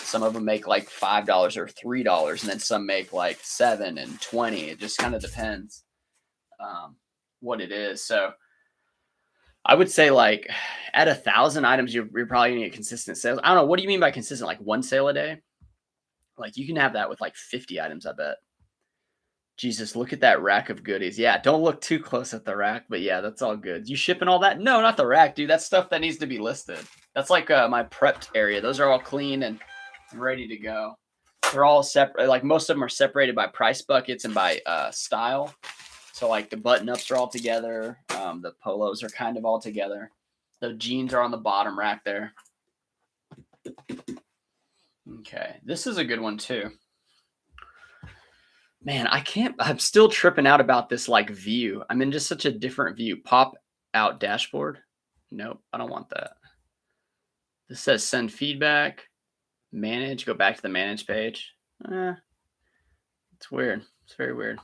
some of them make like $5 or $3, and then some make like $7 and $20. It just kind of depends what it is. So I would say like at 1,000 items, you're probably gonna get consistent sales. I don't know. What do you mean by consistent? Like one sale a day? Like you can have that with like 50 items, I bet. Jesus, look at that rack of goodies. Yeah, don't look too close at the rack, but yeah, that's all good. You shipping all that? No, not the rack, dude. That's stuff that needs to be listed. That's like my prepped area. Those are all clean and ready to go. They're all separate. Like most of them are separated by price buckets and by style. So like the button ups are all together. The polos are kind of all together. The jeans are on the bottom rack there. Okay, this is a good one too. Man, I'm still tripping out about this like view. I'm in just such a different view. Pop out dashboard. Nope, I don't want that. This says send feedback, manage, go back to the manage page. It's weird. It's very weird.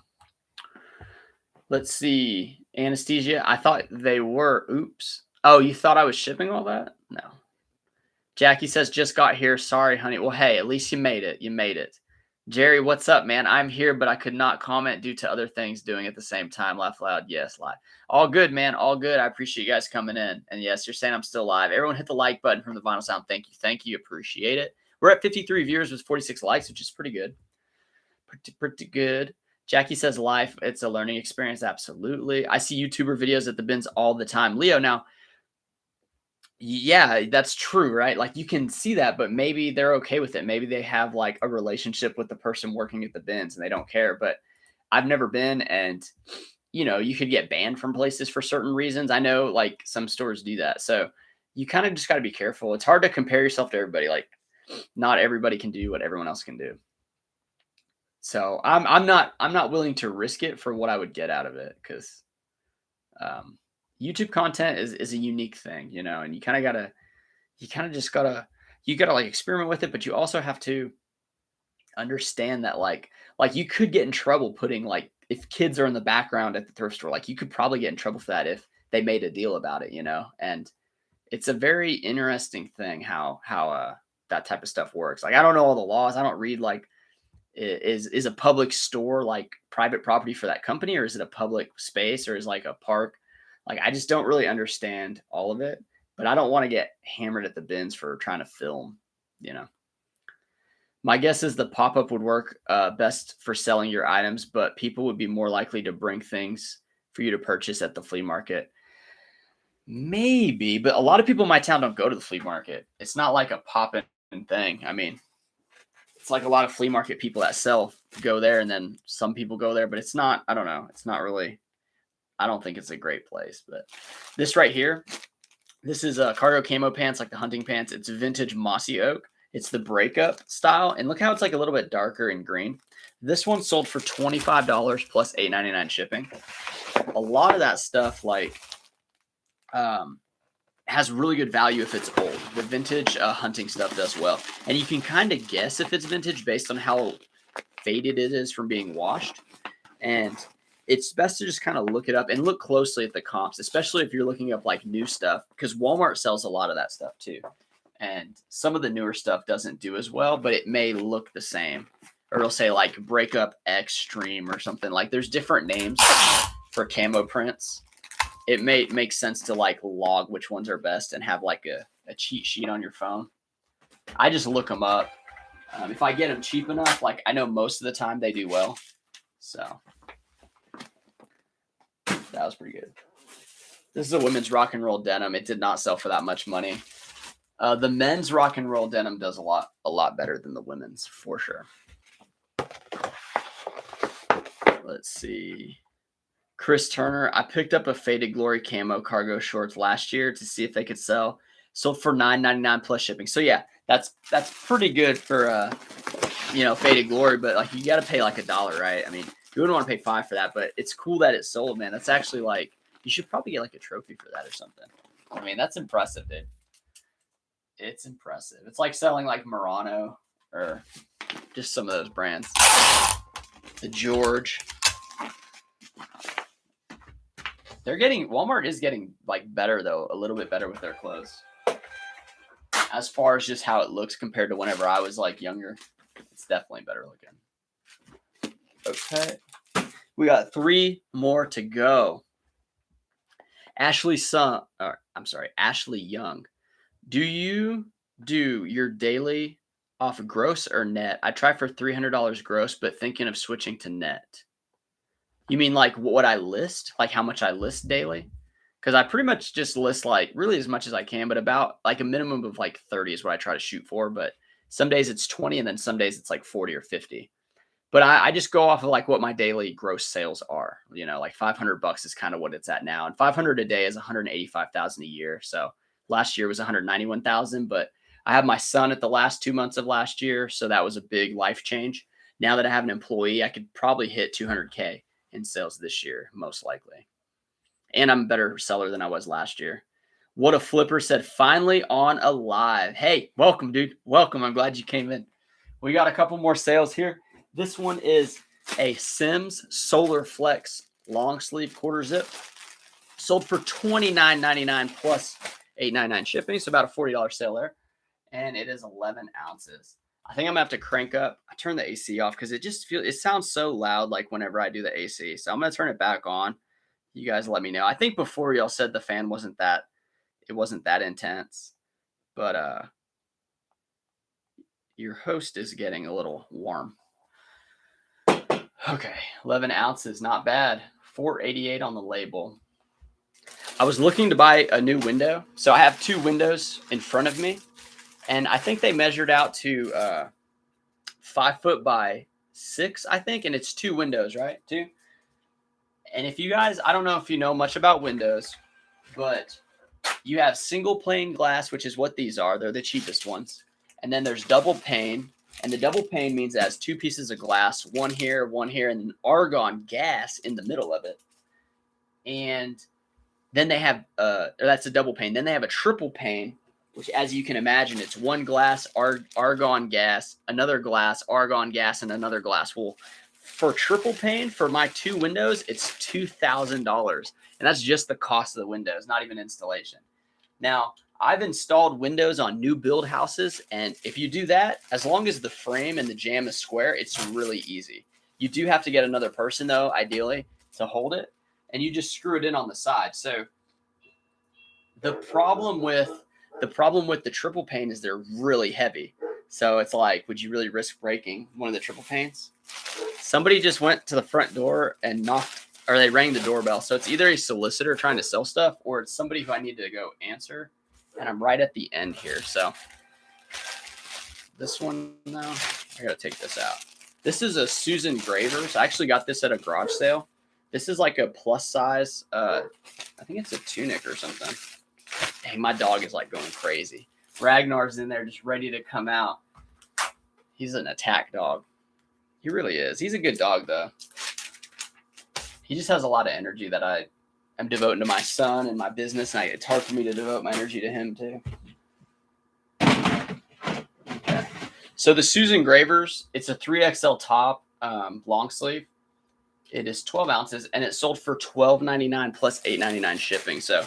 Let's see. Anesthesia. I thought they were. Oops. Oh, you thought I was shipping all that? No. Jackie says, just got here. Sorry, honey. Well, hey, at least you made it. You made it. Jerry, what's up, man? I'm here, but I could not comment due to other things doing at the same time. Laugh loud. Yes, live. All good, man. All good. I appreciate you guys coming in. And yes, you're saying I'm still live. Everyone hit the like button from the Vinyl Sound. Thank you. Thank you. Appreciate it. We're at 53 viewers with 46 likes, which is pretty good. Pretty good. Jackie says life, it's a learning experience. Absolutely. I see YouTuber videos at the bins all the time. Leo, now, yeah, that's true, right? Like you can see that, but maybe they're okay with it. Maybe they have like a relationship with the person working at the bins and they don't care. But I've never been, and you could get banned from places for certain reasons. I know like some stores do that. So you kind of just got to be careful. It's hard to compare yourself to everybody. Like not everybody can do what everyone else can do. So I'm not willing to risk it for what I would get out of it, because YouTube content is a unique thing, and you gotta like experiment with it, but you also have to understand that like you could get in trouble putting like if kids are in the background at the thrift store, like you could probably get in trouble for that if they made a deal about it, and it's a very interesting thing how that type of stuff works. Like I don't know all the laws. I don't read like is a public store like private property for that company, or is it a public space, or is like a park? Like I just don't really understand all of it, but I don't want to get hammered at the bins for trying to film, My guess is the pop-up would work best for selling your items, but people would be more likely to bring things for you to purchase at the flea market. Maybe, but a lot of people in my town don't go to the flea market. It's not like a pop-in thing. I mean, it's like a lot of flea market people that sell go there, and then some people go there, but it's not, I don't know. It's not really, I don't think it's a great place. But this right here, this is a cargo camo pants, like the hunting pants. It's vintage mossy oak. It's the breakup style. And look how it's like a little bit darker and green. This one sold for $25 plus $8.99 shipping. A lot of that stuff like has really good value if it's old. The vintage hunting stuff does well. And you can kind of guess if it's vintage based on how faded it is from being washed. And it's best to just kind of look it up and look closely at the comps, especially if you're looking up like new stuff, because Walmart sells a lot of that stuff too. And some of the newer stuff doesn't do as well, but it may look the same. Or it'll say like breakup extreme or something. Like there's different names for camo prints. it may make sense to like log which ones are best and have like a cheat sheet on your phone. I just look them up. If I get them cheap enough, like I know most of the time they do well. So that was pretty good. This is a women's rock and roll denim. It did not sell for that much money. The men's rock and roll denim does a lot better than the women's for sure. Let's see. Chris Turner, I picked up a Faded Glory camo cargo shorts last year to see if they could sell. Sold for $9.99 plus shipping. So yeah, that's pretty good for Faded Glory, but like you got to pay like $1, right? I mean, you wouldn't want to pay $5 for that, but it's cool that it sold, man. That's actually like you should probably get like a trophy for that or something. I mean, that's impressive, dude. It's impressive. It's like selling like Murano or just some of those brands. The George. Walmart is getting like better though, a little bit better with their clothes. As far as just how it looks compared to whenever I was like younger, it's definitely better looking. Okay. We got 3 more to go. Ashley Young. Do you do your daily off gross or net? I try for $300 gross, but thinking of switching to net. You mean like what I list? Like how much I list daily? Because I pretty much just list like really as much as I can, but about like a minimum of like 30 is what I try to shoot for. But some days it's 20 and then some days it's like 40 or 50. But I just go off of like what my daily gross sales are. Like $500 is kind of what it's at now. And 500 a day is 185,000 a year. So last year was 191,000, but I have my son at the last 2 months of last year. So that was a big life change. Now that I have an employee, I could probably hit 200K in sales this year, most likely. And I'm a better seller than I was last year. What a Flipper said, finally on a live. Hey, welcome, dude. Welcome. I'm glad you came in. We got a couple more sales here. This one is a Sims Solar Flex long sleeve quarter zip. Sold for $29.99 plus $8.99 shipping. So about a $40 sale there. And it is 11 ounces. I think I'm gonna have to crank up. I turn the AC off because it sounds so loud like whenever I do the AC. So I'm gonna turn it back on. You guys let me know. I think before y'all said the fan wasn't that intense. But your host is getting a little warm. Okay, 11 ounces, not bad. $4.88 on the label. I was looking to buy a new window. So I have 2 windows in front of me. And I think they measured out to 5 foot by 6, I think. And it's 2 windows, right? 2. And if you guys, I don't know if you know much about windows, but you have single pane glass, which is what these are. They're the cheapest ones. And then there's double pane. And the double pane means it has 2 pieces of glass, one here, and argon gas in the middle of it. And then they have, that's a double pane. Then they have a triple pane, which, as you can imagine, it's one glass, argon gas, another glass, argon gas, and another glass. Well, for triple pane, for my 2 windows, it's $2,000. And that's just the cost of the windows, not even installation. Now, I've installed windows on new build houses, and if you do that, as long as the frame and the jamb is square, it's really easy. You do have to get another person, though, ideally, to hold it, and you just screw it in on the side. So the problem with the triple pane is they're really heavy. So it's like, would you really risk breaking one of the triple panes? Somebody just went to the front door and they rang the doorbell. So it's either a solicitor trying to sell stuff or it's somebody who I need to go answer. And I'm right at the end here. So this one now, I got to take this out. This is a Susan Gravers. I actually got this at a garage sale. This is like a plus size. I think it's a tunic or something. Dang, my dog is like going crazy. Ragnar's in there just ready to come out. He's an attack dog. He really is. He's a good dog, though. He just has a lot of energy that I am devoting to my son and my business, and it's hard for me to devote my energy to him, too. Okay. So the Susan Gravers, it's a 3XL top, long sleeve. It is 12 ounces, and it sold for $12.99 plus $8.99 shipping. So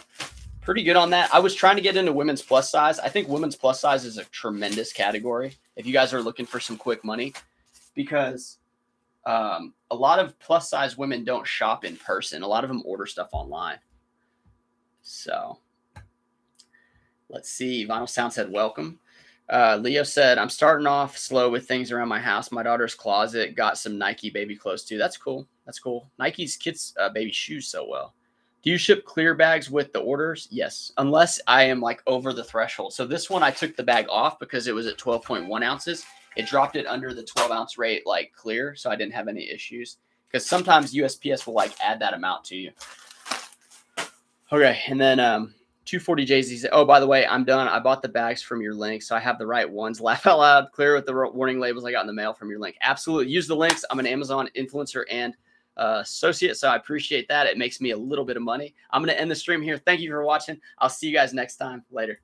pretty good on that. I was trying to get into women's plus size. I think women's plus size is a tremendous category if you guys are looking for some quick money, because a lot of plus size women don't shop in person. A lot of them order stuff online. So let's see. Vinyl Sound said, welcome. Leo said, I'm starting off slow with things around my house. My daughter's closet got some Nike baby clothes too. That's cool. That's cool. Nike's kids baby shoes so well. Do you ship clear bags with the orders? Yes, unless I am like over the threshold. So this one I took the bag off because it was at 12.1 ounces. It dropped it under the 12-ounce rate like clear, so I didn't have any issues. Because sometimes USPS will like add that amount to you. Okay, and then 240 Jay-Z said, oh, by the way, I'm done. I bought the bags from your link, so I have the right ones. Laugh out loud, clear with the warning labels I got in the mail from your link. Absolutely. Use the links. I'm an Amazon influencer and associate, so I appreciate that. It makes me a little bit of money. I'm going to end the stream here. Thank you for watching. I'll see you guys next time. Later.